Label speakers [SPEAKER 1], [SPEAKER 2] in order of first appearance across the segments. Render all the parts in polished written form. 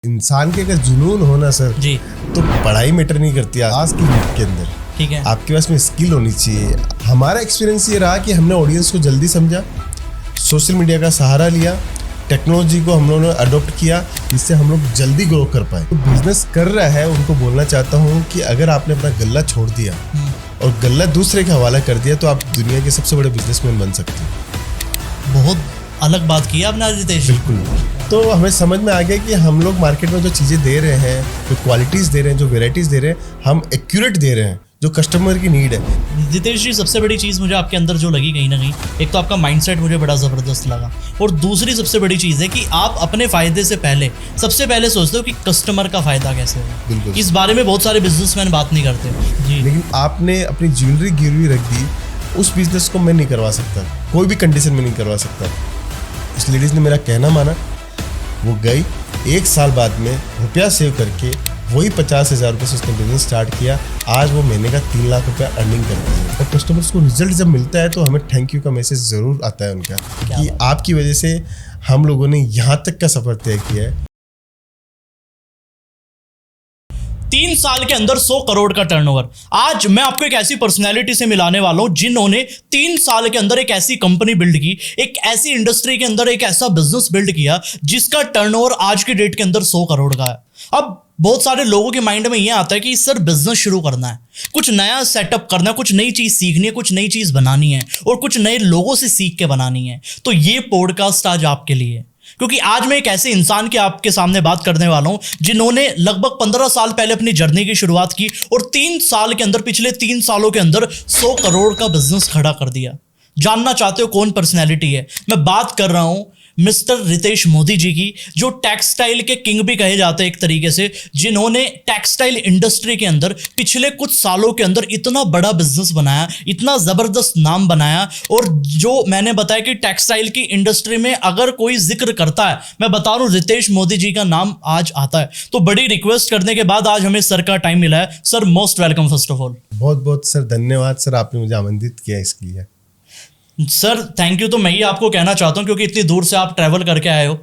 [SPEAKER 1] इंसान के अगर जुनून हो ना सर
[SPEAKER 2] जी
[SPEAKER 1] तो पढ़ाई मैटर नहीं करती आज के युग के अंदर।
[SPEAKER 2] ठीक है।
[SPEAKER 1] आपके पास में स्किल होनी चाहिए। हमारा एक्सपीरियंस ये रहा कि हमने ऑडियंस को जल्दी समझा, सोशल मीडिया का सहारा लिया, टेक्नोलॉजी को हम लोगों ने अडॉप्ट किया, जिससे हम लोग जल्दी ग्रो कर पाए। तो बिजनेस कर रहा है उनको बोलना चाहता हूँ कि अगर आपने अपना गल्ला छोड़ दिया और गल्ला दूसरे के हवाला कर दिया तो आप दुनिया के सबसे बड़े बिजनेसमैन बन सकते हैं।
[SPEAKER 2] बहुत अलग बात की आपने आज रितेश।
[SPEAKER 1] बिल्कुल। तो हमें समझ में आ गया कि हम लोग मार्केट में जो चीज़ें दे रहे हैं, जो क्वालिटीज़ दे रहे हैं, जो वेराइटीज़ दे रहे हैं, हम एक्यूरेट दे रहे हैं जो कस्टमर की नीड है।
[SPEAKER 2] रितेश जी, सबसे बड़ी चीज़ मुझे आपके अंदर जो लगी कहीं ना कहीं, एक तो आपका माइंडसेट मुझे बड़ा ज़बरदस्त लगा, और दूसरी सबसे बड़ी चीज़ है कि आप अपने फ़ायदे से पहले सबसे पहले सोचते हो कि कस्टमर का फ़ायदा कैसे हो।
[SPEAKER 1] बिल्कुल।
[SPEAKER 2] इस बारे में बहुत सारे बिजनेसमैन बात नहीं करते जी।
[SPEAKER 1] लेकिन आपने अपनी ज्वेलरी गिरवी रख दी, उस बिजनेस को मैं नहीं करवा सकता, कोई भी कंडीशन में नहीं करवा सकता। उस लेडीज़ ने मेरा कहना माना, वो गई, 1 साल बाद में रुपया सेव करके वही 50,000 रुपये से उसने बिजनेस स्टार्ट किया। आज वो महीने का 3 लाख रुपया अर्निंग करती है। और कस्टमर्स को रिजल्ट जब मिलता है तो हमें थैंक यू का मैसेज ज़रूर आता है उनका कि आपकी वजह से हम लोगों ने यहाँ तक का सफ़र तय किया है।
[SPEAKER 2] 3 साल के अंदर 100 करोड़ का टर्नओवर। आज मैं आपको एक ऐसी पर्सनैलिटी से मिलाने वाला हूं जिन्होंने 3 साल के अंदर एक ऐसी कंपनी बिल्ड की, एक ऐसी इंडस्ट्री के अंदर एक ऐसा बिजनेस बिल्ड किया जिसका टर्नओवर आज की डेट के अंदर 100 करोड़ का है। अब बहुत सारे लोगों के माइंड में यह आता है कि सर बिजनेस शुरू करना है, कुछ नया सेटअप करना है, कुछ नई चीज सीखनी है, कुछ नई चीज बनानी है और कुछ नए लोगों से सीख के बनानी है। तो ये पॉडकास्ट आज आपके लिए है, क्योंकि आज मैं एक ऐसे इंसान के आपके सामने बात करने वाला हूं जिन्होंने लगभग 15 साल पहले अपनी जर्नी की शुरुआत की और 3 साल के अंदर, पिछले 3 सालों के अंदर 100 करोड़ का बिजनेस खड़ा कर दिया। जानना चाहते हो कौन पर्सनैलिटी है? मैं बात कर रहा हूं मिस्टर रितेश मोदी जी की, जो टेक्सटाइल के किंग भी कहे जाते हैं एक तरीके से, जिन्होंने टेक्सटाइल इंडस्ट्री के अंदर पिछले कुछ सालों के अंदर इतना बड़ा बिजनेस बनाया, इतना ज़बरदस्त नाम बनाया। और जो मैंने बताया कि टेक्सटाइल की इंडस्ट्री में अगर कोई जिक्र करता है, मैं बता रहा हूँ रितेश मोदी जी का नाम आज आता है। तो बड़ी रिक्वेस्ट करने के बाद आज हमें सर का टाइम मिला है। Sir most welcome first of all.
[SPEAKER 1] बहुत बहुत सर धन्यवाद सर, आपने मुझे आमंत्रित किया इसके लिए।
[SPEAKER 2] सर थैंक यू तो मैं ही आपको कहना चाहता हूं, क्योंकि इतनी दूर से आप ट्रैवल करके आए हो,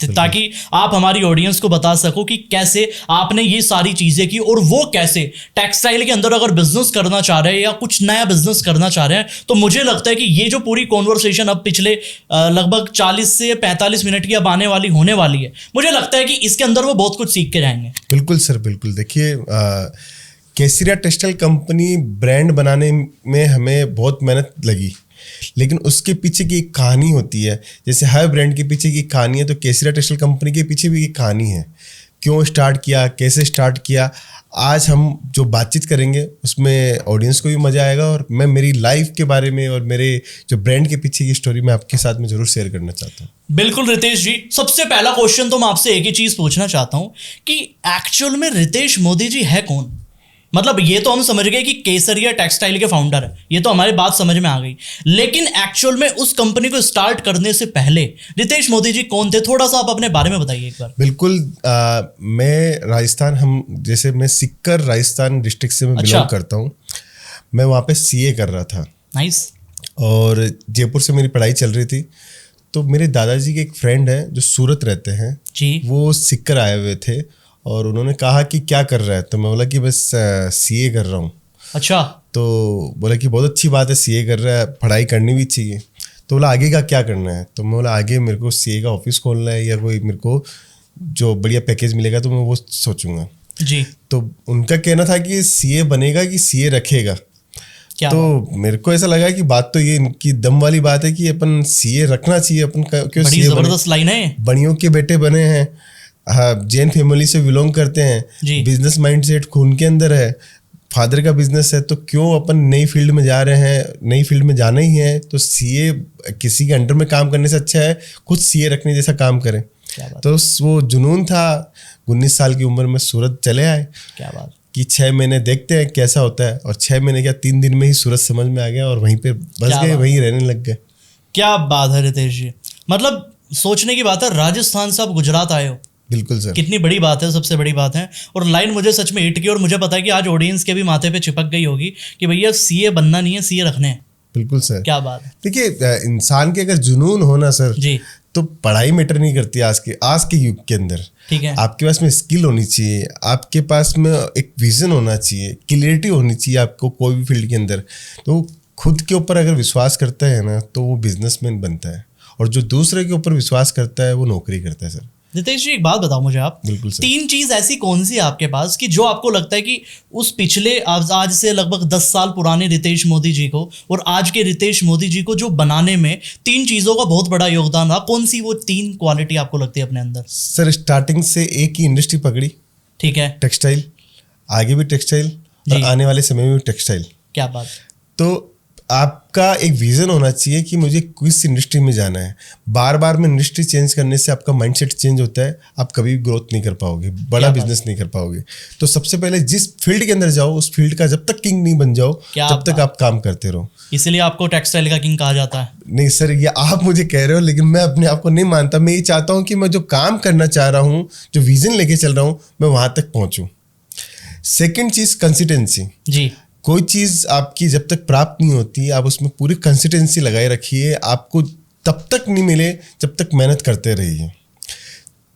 [SPEAKER 2] ताकि आप हमारी ऑडियंस को बता सको कि कैसे आपने ये सारी चीज़ें की और वो कैसे टेक्सटाइल के अंदर अगर बिजनेस करना चाह रहे हैं या कुछ नया बिजनेस करना चाह रहे हैं। तो मुझे लगता है कि ये जो पूरी कॉन्वर्सेशन अब पिछले लगभग 40 से 45 मिनट की अब आने वाली होने वाली है, मुझे लगता है कि इसके अंदर वो बहुत कुछ सीख के जाएंगे।
[SPEAKER 1] बिल्कुल सर, बिल्कुल। देखिए, केसरिया टेक्सटाइल कंपनी ब्रांड बनाने में हमें बहुत मेहनत लगी, लेकिन उसके पीछे की एक कहानी होती है। जैसे हर ब्रांड के पीछे की कहानी है, तो केसरिया टेक्सटाइल कंपनी के पीछे भी एक कहानी है। क्यों स्टार्ट किया, कैसे स्टार्ट किया, आज हम जो बातचीत करेंगे उसमें ऑडियंस को भी मज़ा आएगा, और मैं मेरी लाइफ के बारे में और मेरे जो ब्रांड के पीछे की स्टोरी मैं आपके साथ में ज़रूर शेयर करना चाहता हूँ।
[SPEAKER 2] बिल्कुल रितेश जी, सबसे पहला क्वेश्चन तो मैं आपसे एक ही चीज़ पूछना चाहता हूँ कि एक्चुअल में रितेश मोदी जी है कौन? मतलब ये तो हम समझ गए कि केसरिया टेक्सटाइल के फाउंडर है, ये तो हमारी बात समझ में आ गई, लेकिन एक्चुअल में उस कंपनी को स्टार्ट करने से पहले रितेश मोदी जी कौन थे? थोड़ा सा आप अपने बारे में बताइए एक बार।
[SPEAKER 1] बिल्कुल। मैं राजस्थान, मैं सिक्कर राजस्थान डिस्ट्रिक्ट से मैं बिलोंग करता हूँ। मैं वहाँ पे सीए कर रहा था।
[SPEAKER 2] नाइस।
[SPEAKER 1] और जयपुर से मेरी पढ़ाई चल रही थी, तो मेरे दादाजी के एक फ्रेंड है जो सूरत रहते हैं
[SPEAKER 2] जी, वो
[SPEAKER 1] सिक्कर आए हुए थे और उन्होंने कहा कि क्या कर रहा है, तो मैं बोला कि बस सीए कर रहा हूँ।
[SPEAKER 2] अच्छा।
[SPEAKER 1] तो बोला कि बहुत अच्छी बात है, सीए कर रहा है, पढ़ाई करनी भी चाहिए। तो बोला आगे का क्या करना है, तो मैं बोला आगे मेरे को सीए का ऑफिस खोलना है या कोई मेरे को जो बढ़िया पैकेज मिलेगा तो मैं वो सोचूंगा
[SPEAKER 2] जी।
[SPEAKER 1] तो उनका कहना था कि सीए बनेगा कि सीए रखेगा। तो मेरे को ऐसा लगा कि बात तो ये इनकी दम वाली बात है कि अपन सीए रखना चाहिए। अपन क्यों सीए?
[SPEAKER 2] जबरदस्त लाइन है।
[SPEAKER 1] बड़ियों के बेटे बने हैं, हाँ, जैन फैमिली से बिलोंग करते हैं, बिजनेस माइंडसेट खून के अंदर है, फादर का बिजनेस है, तो क्यों अपन नई फील्ड में जा रहे हैं? नई फील्ड में जाना ही है तो सीए किसी के अंडर में काम करने से अच्छा है खुद सीए रखने जैसा काम करें। तो वो जुनून था। 19 साल की उम्र में सूरत चले आए।
[SPEAKER 2] क्या बात
[SPEAKER 1] कि 6 महीने देखते हैं कैसा होता है, और 6 महीने क्या 3 दिन में ही सूरत समझ में आ गया और वहीं पे बस गए, वहीं रहने लग गए।
[SPEAKER 2] क्या बात है रितेश जी, मतलब सोचने की बात है, राजस्थान से आप गुजरात आए हो।
[SPEAKER 1] बिल्कुल सर,
[SPEAKER 2] कितनी बड़ी बात है, सबसे बड़ी बात है। और लाइन मुझे सच में हिट की, और मुझे पता है कि आज ऑडियंस के भी माथे पे चिपक गई होगी कि भैया सीए बनना नहीं है, सीए रखने हैं।
[SPEAKER 1] बिल्कुल सर।
[SPEAKER 2] क्या बात है।
[SPEAKER 1] देखिए, इंसान के अगर जुनून हो ना सर जी, तो पढ़ाई मैटर नहीं करती आज के युग के अंदर।
[SPEAKER 2] ठीक है।
[SPEAKER 1] आपके पास में स्किल होनी चाहिए, आपके पास में एक विजन होना चाहिए, क्लियरिटी होनी चाहिए आपको कोई भी फील्ड के अंदर। तो खुद के ऊपर अगर विश्वास करता है ना तो वो बिजनेसमैन बनता है, और जो दूसरे के ऊपर विश्वास करता है वो नौकरी करता है। सर
[SPEAKER 2] रितेश जी एक बात बताओ मुझे आप,
[SPEAKER 1] बिल्कुल सर।
[SPEAKER 2] 3 चीज ऐसी कौन सी है आपके पास कि जो आपको लगता है कि उस पिछले आज से लगभग 10 साल पुराने रितेश मोदी जी को और आज के रितेश मोदी जी को जो बनाने में 3 चीजों का बहुत बड़ा योगदान रहा, कौन सी वो 3 क्वालिटी आपको लगती है अपने अंदर?
[SPEAKER 1] सर स्टार्टिंग से एक ही इंडस्ट्री पकड़ी,
[SPEAKER 2] ठीक है,
[SPEAKER 1] टेक्सटाइल, आगे भी टेक्सटाइल और आने वाले समय में भी टेक्सटाइल।
[SPEAKER 2] क्या बात।
[SPEAKER 1] तो आपका एक विजन होना चाहिए कि मुझे किस इंडस्ट्री में जाना है। बार बार में इंडस्ट्री चेंज करने से आपका माइंडसेट चेंज होता है, आप कभी भी ग्रोथ नहीं कर पाओगे, बड़ा बिजनेस नहीं कर पाओगे। तो सबसे पहले जिस फील्ड के अंदर जाओ उस फील्ड का जब तक किंग नहीं बन जाओ तब तक आप काम करते रहो।
[SPEAKER 2] इसलिए आपको टेक्सटाइल का किंग कहा जाता है?
[SPEAKER 1] नहीं सर, ये आप मुझे कह रहे हो, लेकिन मैं अपने आप को नहीं मानता। मैं ये चाहता हूँ कि मैं जो काम करना चाह रहा हूँ, जो विजन लेके चल रहा हूँ, मैं वहां तक पहुंचूं। सेकेंड चीज कंसिस्टेंसी जी। कोई चीज़ आपकी जब तक प्राप्त नहीं होती आप उसमें पूरी कंसिस्टेंसी लगाए रखिए, आपको तब तक नहीं मिले जब तक मेहनत करते रहिए।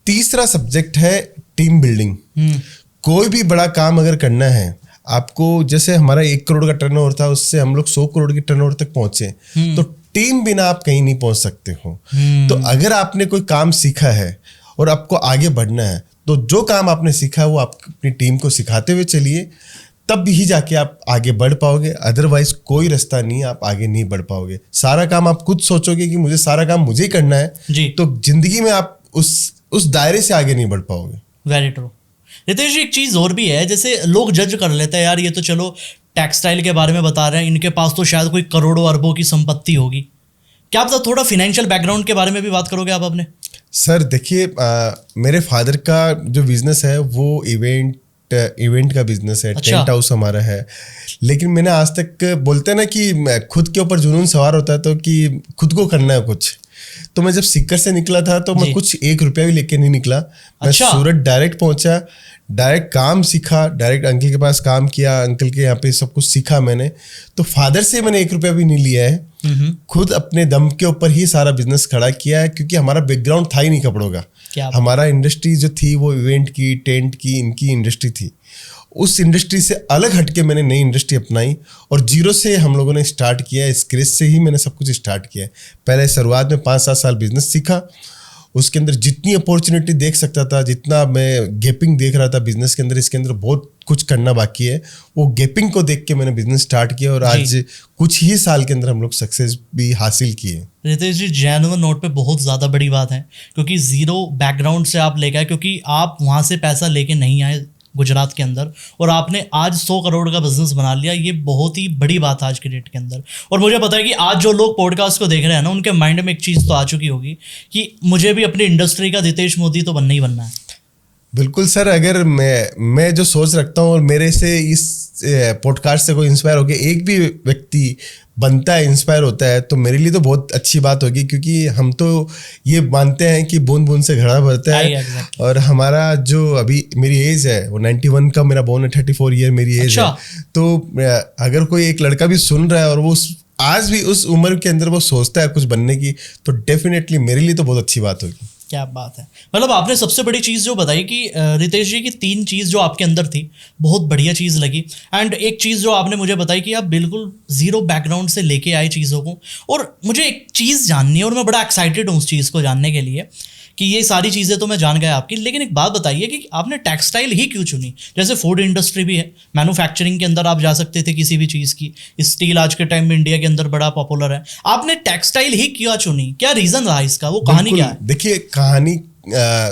[SPEAKER 1] तीसरा सब्जेक्ट है टीम बिल्डिंग। कोई भी बड़ा काम अगर करना है आपको, जैसे हमारा 1 करोड़ का टर्नओवर था, उससे हम लोग 100 करोड़ के टर्नओवर तक पहुंचे, तो टीम बिना आप कहीं नहीं पहुंच सकते हो। तो अगर आपने कोई काम सीखा है और आपको आगे बढ़ना है तो जो काम आपने सीखा है वो आप अपनी टीम को सिखाते हुए चलिए, तब ही जाके आप आगे बढ़ पाओगे। अदरवाइज कोई रास्ता नहीं, आप आगे नहीं बढ़ पाओगे। सारा काम आप खुद सोचोगे कि मुझे सारा काम मुझे ही करना है जी, तो जिंदगी में आप उस दायरे से आगे नहीं बढ़ पाओगे।
[SPEAKER 2] Very true. रितेश जी एक चीज और भी है, जैसे लोग जज कर लेते हैं यार ये तो चलो टेक्सटाइल के बारे में बता रहे हैं, इनके पास तो शायद कोई करोड़ों अरबों की संपत्ति होगी। क्या आप थोड़ा फाइनेंशियल बैकग्राउंड के बारे में भी बात करोगे आप अपने?
[SPEAKER 1] सर देखिए, मेरे फादर का जो बिजनेस है वो इवेंट का बिजनेस है। अच्छा। टेंट हाउस हमारा है, लेकिन मैंने आज तक, बोलते हैं ना कि खुद के ऊपर जुनून सवार होता है, तो कि खुद को करना है कुछ। तो मैं जब सीकर से निकला था तो मैं कुछ 1 रुपया भी लेके नहीं निकला। मैं सूरत डायरेक्ट पहुंचा, डायरेक्ट काम सीखा, डायरेक्ट अंकल के पास काम किया, अंकल के यहाँ पे सब कुछ सीखा मैंने। तो फादर से मैंने 1 रुपया भी नहीं लिया है, खुद अपने दम के ऊपर ही सारा बिजनेस खड़ा किया है, क्योंकि हमारा बैकग्राउंड था ही नहीं कपड़ों का। हमारा इंडस्ट्री जो थी वो इवेंट की, टेंट की, इनकी इंडस्ट्री थी। उस इंडस्ट्री से अलग हटके मैंने नई इंडस्ट्री अपनाई और जीरो से हम लोगों ने स्टार्ट किया। स्क्रैच से ही मैंने सब कुछ स्टार्ट किया। पहले शुरुआत में 5-7 साल बिजनेस सीखा, उसके अंदर जितनी अपॉर्चुनिटी देख सकता था, जितना मैं गैपिंग देख रहा था बिजनेस के अंदर, इसके अंदर बहुत कुछ करना बाकी है, वो गैपिंग को देख के मैंने बिजनेस स्टार्ट किया और आज कुछ ही साल के अंदर हम लोग सक्सेस भी हासिल किए।
[SPEAKER 2] रितेश जी जेन्युइन नोट पे बहुत ज़्यादा बड़ी बात है, क्योंकि ज़ीरो बैकग्राउंड से आप लेके आए, क्योंकि आप वहाँ से पैसा लेके नहीं आए गुजरात के अंदर, और आपने आज 100 करोड़ का बिजनेस बना लिया। ये बहुत ही बड़ी बात है आज के डेट के अंदर। और मुझे पता है कि आज जो लोग पॉडकास्ट को देख रहे हैं ना, उनके माइंड में एक चीज़ तो आ चुकी होगी कि मुझे भी अपनी इंडस्ट्री का रितेश मोदी तो बनना ही बनना है।
[SPEAKER 1] बिल्कुल सर, अगर मैं जो सोच रखता हूँ और मेरे से इस पॉडकास्ट से कोई इंस्पायर होकर एक भी व्यक्ति बनता है, इंस्पायर होता है, तो मेरे लिए तो बहुत अच्छी बात होगी, क्योंकि हम तो ये मानते हैं कि बूंद बूंद से घड़ा भरता है। और हमारा जो अभी मेरी एज है वो 91 का, मेरा बोर्न है, 34 ईयर मेरी एज है। तो अगर कोई एक लड़का भी सुन रहा है और वो आज भी उस उम्र के अंदर वो सोचता है कुछ बनने की, तो डेफिनेटली मेरे लिए तो बहुत अच्छी बात होगी।
[SPEAKER 2] क्या बात है। मतलब आपने सबसे बड़ी चीज़ जो बताई कि रितेश जी की 3 चीज़ जो आपके अंदर थी, बहुत बढ़िया चीज़ लगी। एंड एक चीज़ जो आपने मुझे बताई कि आप बिल्कुल ज़ीरो बैकग्राउंड से लेके आए चीज़ों को, और मुझे एक चीज़ जाननी है और मैं बड़ा एक्साइटेड हूँ उस चीज़ को जानने के लिए कि ये सारी चीज़ें तो मैं जान गया आपकी, लेकिन एक बात बताइए कि आपने टेक्सटाइल ही क्यों चुनी? जैसे फूड इंडस्ट्री भी है, मैन्युफैक्चरिंग के अंदर आप जा सकते थे किसी भी चीज़ की, स्टील आज के टाइम में इंडिया के अंदर बड़ा पॉपुलर है, आपने टेक्सटाइल ही क्यों चुनी? क्या रीज़न रहा इसका, वो कहानी क्या है?
[SPEAKER 1] देखिए कहानी,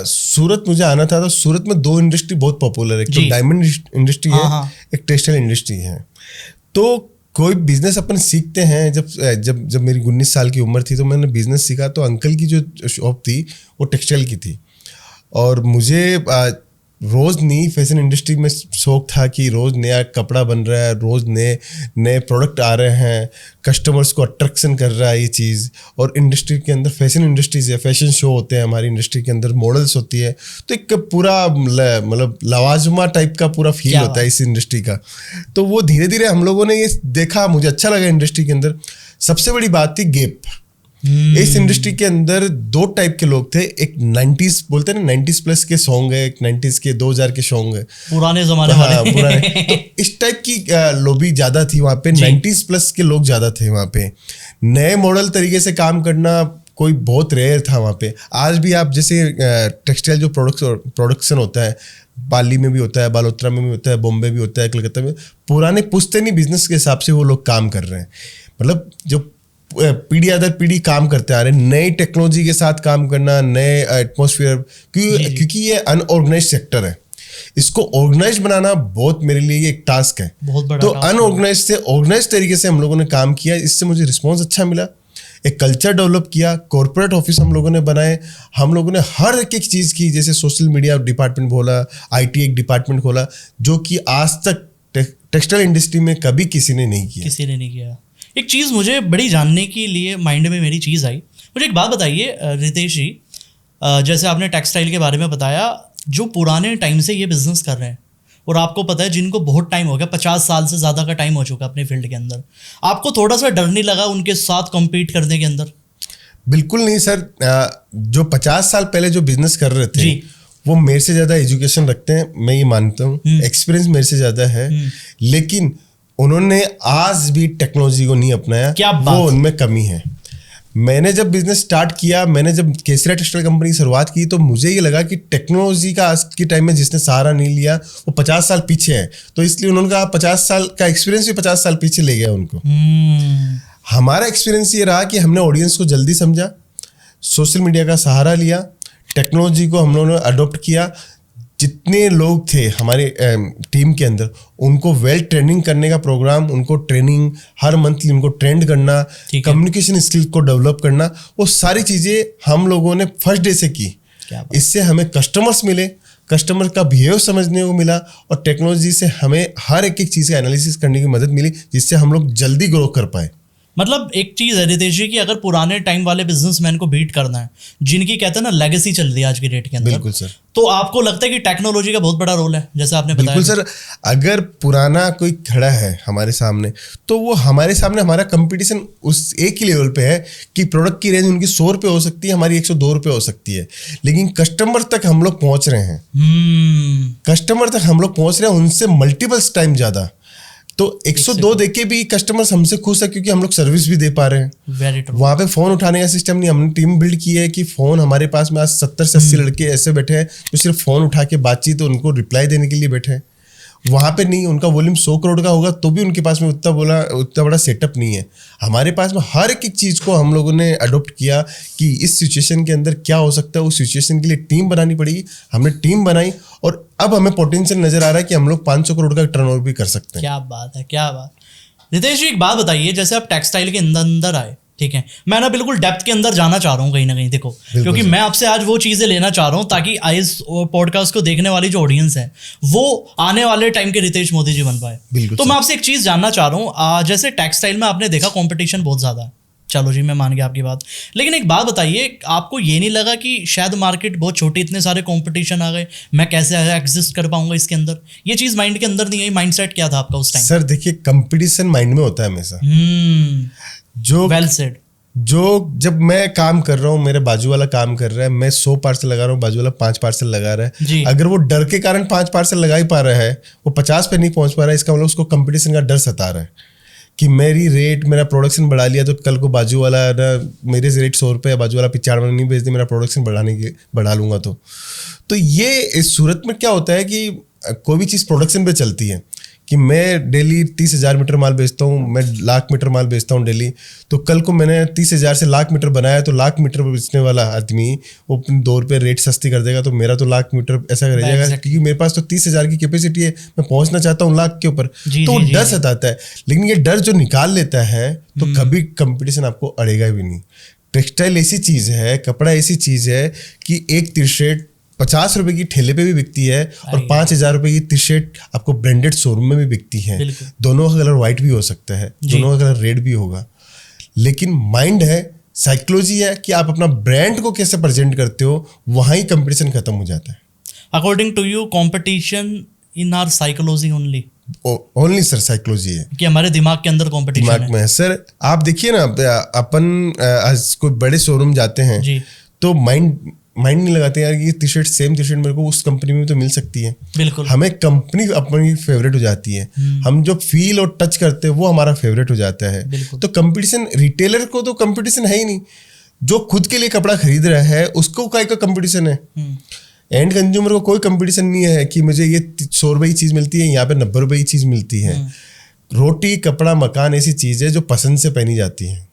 [SPEAKER 1] सूरत मुझे आना था, तो सूरत में 2 इंडस्ट्री बहुत पॉपुलर है, एक तो डायमंड इंडस्ट्री है, एक टेक्सटाइल इंडस्ट्री है। तो कोई बिजनेस अपन सीखते हैं, जब मेरी 19 साल की उम्र थी तो मैंने बिजनेस सीखा। तो अंकल की जो शॉप थी वो टेक्सटाइल की थी, और मुझे रोज़ नई फैशन इंडस्ट्री में शौक था कि रोज़ नया कपड़ा बन रहा है, रोज़ नए प्रोडक्ट आ रहे हैं, कस्टमर्स को अट्रैक्शन कर रहा है ये चीज़। और इंडस्ट्री के अंदर फैशन इंडस्ट्रीज है, फैशन शो होते हैं हमारी इंडस्ट्री के अंदर, मॉडल्स होती है, तो एक पूरा मतलब लवाजमा टाइप का पूरा फील होता है इस इंडस्ट्री का। तो वो धीरे धीरे हम लोगों ने ये देखा, मुझे अच्छा लगा इंडस्ट्री के अंदर। सबसे बड़ी बात थी गैप। इस इंडस्ट्री के अंदर दो टाइप के लोग थे, एक 90s बोलते हैं ना, 90s प्लस के सॉन्ग है, एक 90s के 2000 के सॉन्ग है,
[SPEAKER 2] पुराने जमाने
[SPEAKER 1] हाँ,
[SPEAKER 2] वाले।
[SPEAKER 1] पुराने। तो इस टाइप की लॉबी ज्यादा थी वहाँ पे, 90s प्लस के लोग ज्यादा थे वहाँ पे। नए मॉडल तरीके से काम करना कोई बहुत रेयर था वहाँ पे। आज भी आप जैसे टेक्सटाइल जो प्रोडक्शन होता है, पाली में भी होता है, बालोतरा में भी होता है, बॉम्बे भी होता है, कलकत्ता में, पुराने पुश्तैनी बिजनेस के हिसाब से वो लोग काम कर रहे हैं। मतलब जो पीढ़ी दर पीढ़ी काम करते आ रहे हैं, नई टेक्नोलॉजी के साथ काम करना, नए एटमॉस्फेयर, क्योंकि ये अनऑर्गेनाइज सेक्टर है, इसको ऑर्गेनाइज बनाना बहुत मेरे लिए एक टास्क है।
[SPEAKER 2] बहुत बड़ा
[SPEAKER 1] तो
[SPEAKER 2] टास्क है।
[SPEAKER 1] अनऑर्गेनाइज से ऑर्गेनाइज तरीके से हम लोगों ने काम किया, इससे मुझे रिस्पॉन्स अच्छा मिला, एक कल्चर डेवलप किया, कॉर्पोरेट ऑफिस हम लोगों ने बनाए, हम लोगों ने हर एक चीज़ की, जैसे सोशल मीडिया डिपार्टमेंट खोला, IT एक डिपार्टमेंट खोला, जो कि आज तक टेक्सटाइल इंडस्ट्री में कभी किसी ने नहीं किया।
[SPEAKER 2] एक चीज़ मुझे बड़ी जानने के लिए माइंड में मेरी चीज़ आई, मुझे एक बात बताइए रितेश जी, जैसे आपने टेक्सटाइल के बारे में बताया, जो पुराने टाइम से ये बिजनेस कर रहे हैं और आपको पता है जिनको बहुत टाइम हो गया, 50 साल से ज़्यादा का टाइम हो चुका अपने फील्ड के अंदर, आपको थोड़ा सा डर नहीं लगा उनके साथ कम्पीट करने के अंदर?
[SPEAKER 1] बिल्कुल नहीं सर। जो 50 साल पहले जो बिजनेस कर रहे थे वो मेरे से ज़्यादा एजुकेशन रखते हैं, मैं ये मानता हूँ, एक्सपीरियंस मेरे से ज़्यादा है, लेकिन उन्होंने आज भी टेक्नोलॉजी को नहीं अपनाया, वो उनमें कमी है। मैंने जब बिजनेस स्टार्ट किया, मैंने जब केसरिया टेक्सटाइल कंपनी की शुरुआत की, तो मुझे ये लगा कि टेक्नोलॉजी का आज के टाइम में जिसने सहारा नहीं लिया वो 50 साल पीछे है, तो इसलिए उन्होंने कहा 50 साल का एक्सपीरियंस भी 50 साल पीछे ले गया उनको। हमारा एक्सपीरियंस ये रहा कि हमने ऑडियंस को जल्दी समझा, सोशल मीडिया का सहारा लिया, टेक्नोलॉजी को हम लोगों ने अडॉप्ट किया। जितने लोग थे हमारे टीम के अंदर, उनको वेल ट्रेनिंग करने का प्रोग्राम, उनको ट्रेनिंग हर मंथली उनको ट्रेंड करना, कम्युनिकेशन स्किल्स को डेवलप करना, वो सारी चीज़ें हम लोगों ने फर्स्ट डे से की। इससे हमें कस्टमर्स मिले, कस्टमर का बिहेव समझने को मिला, और टेक्नोलॉजी से हमें हर एक चीज़ का एनालिसिस करने की मदद मिली, जिससे हम लोग जल्दी ग्रो कर पाए।
[SPEAKER 2] मतलब एक चीज़ है रितेश जी कि अगर पुराने टाइम वाले बिजनेसमैन को बीट करना है, जिनकी कहते हैं ना लेगेसी चल रही है आज की डेट के अंदर,
[SPEAKER 1] बिल्कुल सर,
[SPEAKER 2] तो आपको लगता है कि टेक्नोलॉजी का बहुत बड़ा रोल है, जैसे आपने बताया?
[SPEAKER 1] बिल्कुल सर। अगर पुराना कोई खड़ा है हमारे सामने, तो वो हमारे सामने, हमारा कंपटीशन उस एक ही लेवल पे है कि प्रोडक्ट की रेंज उनकी 100 रुपये हो सकती है, हमारी 102 रुपये हो सकती है, लेकिन कस्टमर तक हम लोग पहुंच रहे हैं, कस्टमर तक हम लोग पहुंच रहे हैं उनसे मल्टीपल्स टाइम ज़्यादा। तो 102 देके भी कस्टमर्स हमसे खुश है, क्योंकि हम लोग सर्विस भी दे पा रहे हैं। वहाँ पे फ़ोन उठाने का सिस्टम नहीं, हमने टीम बिल्ड की है कि फ़ोन हमारे पास में आज 70 से 80 लड़के ऐसे बैठे हैं जो सिर्फ फ़ोन उठा के बातचीत, उनको रिप्लाई देने के लिए बैठे हैं। वहाँ पे नहीं, उनका वॉल्यूम 100 करोड़ का होगा तो भी उनके पास में उतना बड़ा सेटअप नहीं है। हमारे पास में हर एक चीज़ को हम लोगों ने अडॉप्ट किया कि इस सिचुएशन के अंदर क्या हो सकता है, उस सिचुएशन के लिए टीम बनानी पड़ेगी। हमने टीम बनाई और अब हमें पोटेंशियल नजर आ रहा है कि हम लोग 500 करोड़ का टर्नओवर भी कर सकते हैं।
[SPEAKER 2] क्या बात है, क्या बात। रितेश जी एक बात बताइए, जैसे आप टेक्सटाइल के अंदर आए, ठीक है, मैं ना बिल्कुल डेप्थ के अंदर जाना चाह रहा हूँ कहीं ना कहीं, देखो, क्योंकि मैं आपसे आज वो चीज़ें लेना चाह रहा हूँ ताकि इस पॉडकास्ट को देखने वाली जो ऑडियंस है वो आने वाले टाइम के रितेश मोदी जी बन पाए। तो मैं आपसे एक चीज़ जानना चाह रहा हूँ, जैसे टेक्सटाइल में आपने देखा कंपटीशन बहुत ज़्यादा है, चलो जी मैं मान गया आपकी बात, लेकिन एक बात बताइए, आपको ये नहीं लगा कि शायद मार्केट बहुत छोटी, इतने सारे कंपटीशन आ गए, मैं कैसे एग्जिस्ट कर पाऊंगा इसके अंदर? ये चीज़ माइंड के अंदर नहीं आई, माइंडसेट क्या था आपका उस टाइम?
[SPEAKER 1] सर देखिए, कंपटीशन माइंड में होता है हमेशा। जो
[SPEAKER 2] वेल सेड।
[SPEAKER 1] जो जब मैं काम कर रहा हूँ, मेरे बाजू वाला काम कर रहा है, मैं 100 पार्सल लगा रहा हूँ, बाजू वाला 5 पार्सल लगा रहा है, अगर वो डर के कारण 5 पार्सल लगा ही पा रहा है, वो 50 पे नहीं पहुंच पा रहा है, इसका मतलब उसको कंपटीशन का डर सता रहा है कि मेरी रेट, मेरा प्रोडक्शन बढ़ा लिया तो कल को बाजू वाला ना, मेरे से रेट 100 रुपये है, बाजू वाला 95 नहीं बेच दे, मेरा प्रोडक्शन बढ़ा लूंगा। तो ये इस सूरत में क्या होता है कि कोई भी चीज़ प्रोडक्शन पे चलती है कि मैं डेली 30,000 मीटर माल बेचता हूँ, मैं 1,00,000 मीटर माल बेचता हूँ डेली, तो कल को मैंने 30,000 से 1,00,000 मीटर बनाया, तो 1,00,000 मीटर बेचने वाला आदमी वो अपने 2 रुपये रेट सस्ती कर देगा, तो मेरा तो 1,00,000 मीटर ऐसा रह जाएगा, क्योंकि मेरे पास तो 30,000 की कैपेसिटी है, मैं पहुंचना चाहता हूँ 1,00,000 के ऊपर, तो वो डर सताता है। लेकिन ये डर जो निकाल लेता है तो कभी कंपटीशन आपको अड़ेगा भी नहीं। टेक्सटाइल ऐसी चीज़ है, कपड़ा ऐसी चीज़ है कि एक टी शर्ट 50 रुपए की ठेले पे भी बिकती है और 5,000 रुपए की टी शर्ट आपको ब्रांडेड शोरूम में भी बिकती है। दोनों का कलर व्हाइट भी हो सकता है, दोनों का कलर रेड भी होगा, लेकिन माइंड है, साइकोलॉजी है कि आप अपना ब्रांड को कैसे प्रेजेंट करते हो, वहाँ ही कंपटीशन खत्म हो जाता है।
[SPEAKER 2] According to you, competition in our psychology only?
[SPEAKER 1] Only sir psychology है
[SPEAKER 2] कि हमारे दिमाग के अंदर कंपटीशन
[SPEAKER 1] दिमाग में है सर। आप देखिए ना, अपन आज कोई बड़े शोरूम जाते हैं
[SPEAKER 2] जी,
[SPEAKER 1] तो माइंड नहीं लगाते यार ये T shirt same T shirt मेरे को उस कंपनी में तो मिल सकती है।
[SPEAKER 2] बिल्कुल।
[SPEAKER 1] हमें कंपनी अपनी फेवरेट हो जाती है, हम जो फील और टच करते हैं वो हमारा फेवरेट हो जाता है।
[SPEAKER 2] बिल्कुल।
[SPEAKER 1] तो कंपटीशन, रिटेलर को तो कंपटीशन है ही नहीं। जो खुद के लिए कपड़ा खरीद रहा है उसको काय का कंपटीशन है। एंड कंज्यूमर को कोई कंपटीशन नहीं है कि मुझे ये 100 रुपए की चीज मिलती है, यहाँ पे 90 रुपए की चीज मिलती है। रोटी कपड़ा मकान ऐसी चीज है जो पसंद से पहनी जाती है।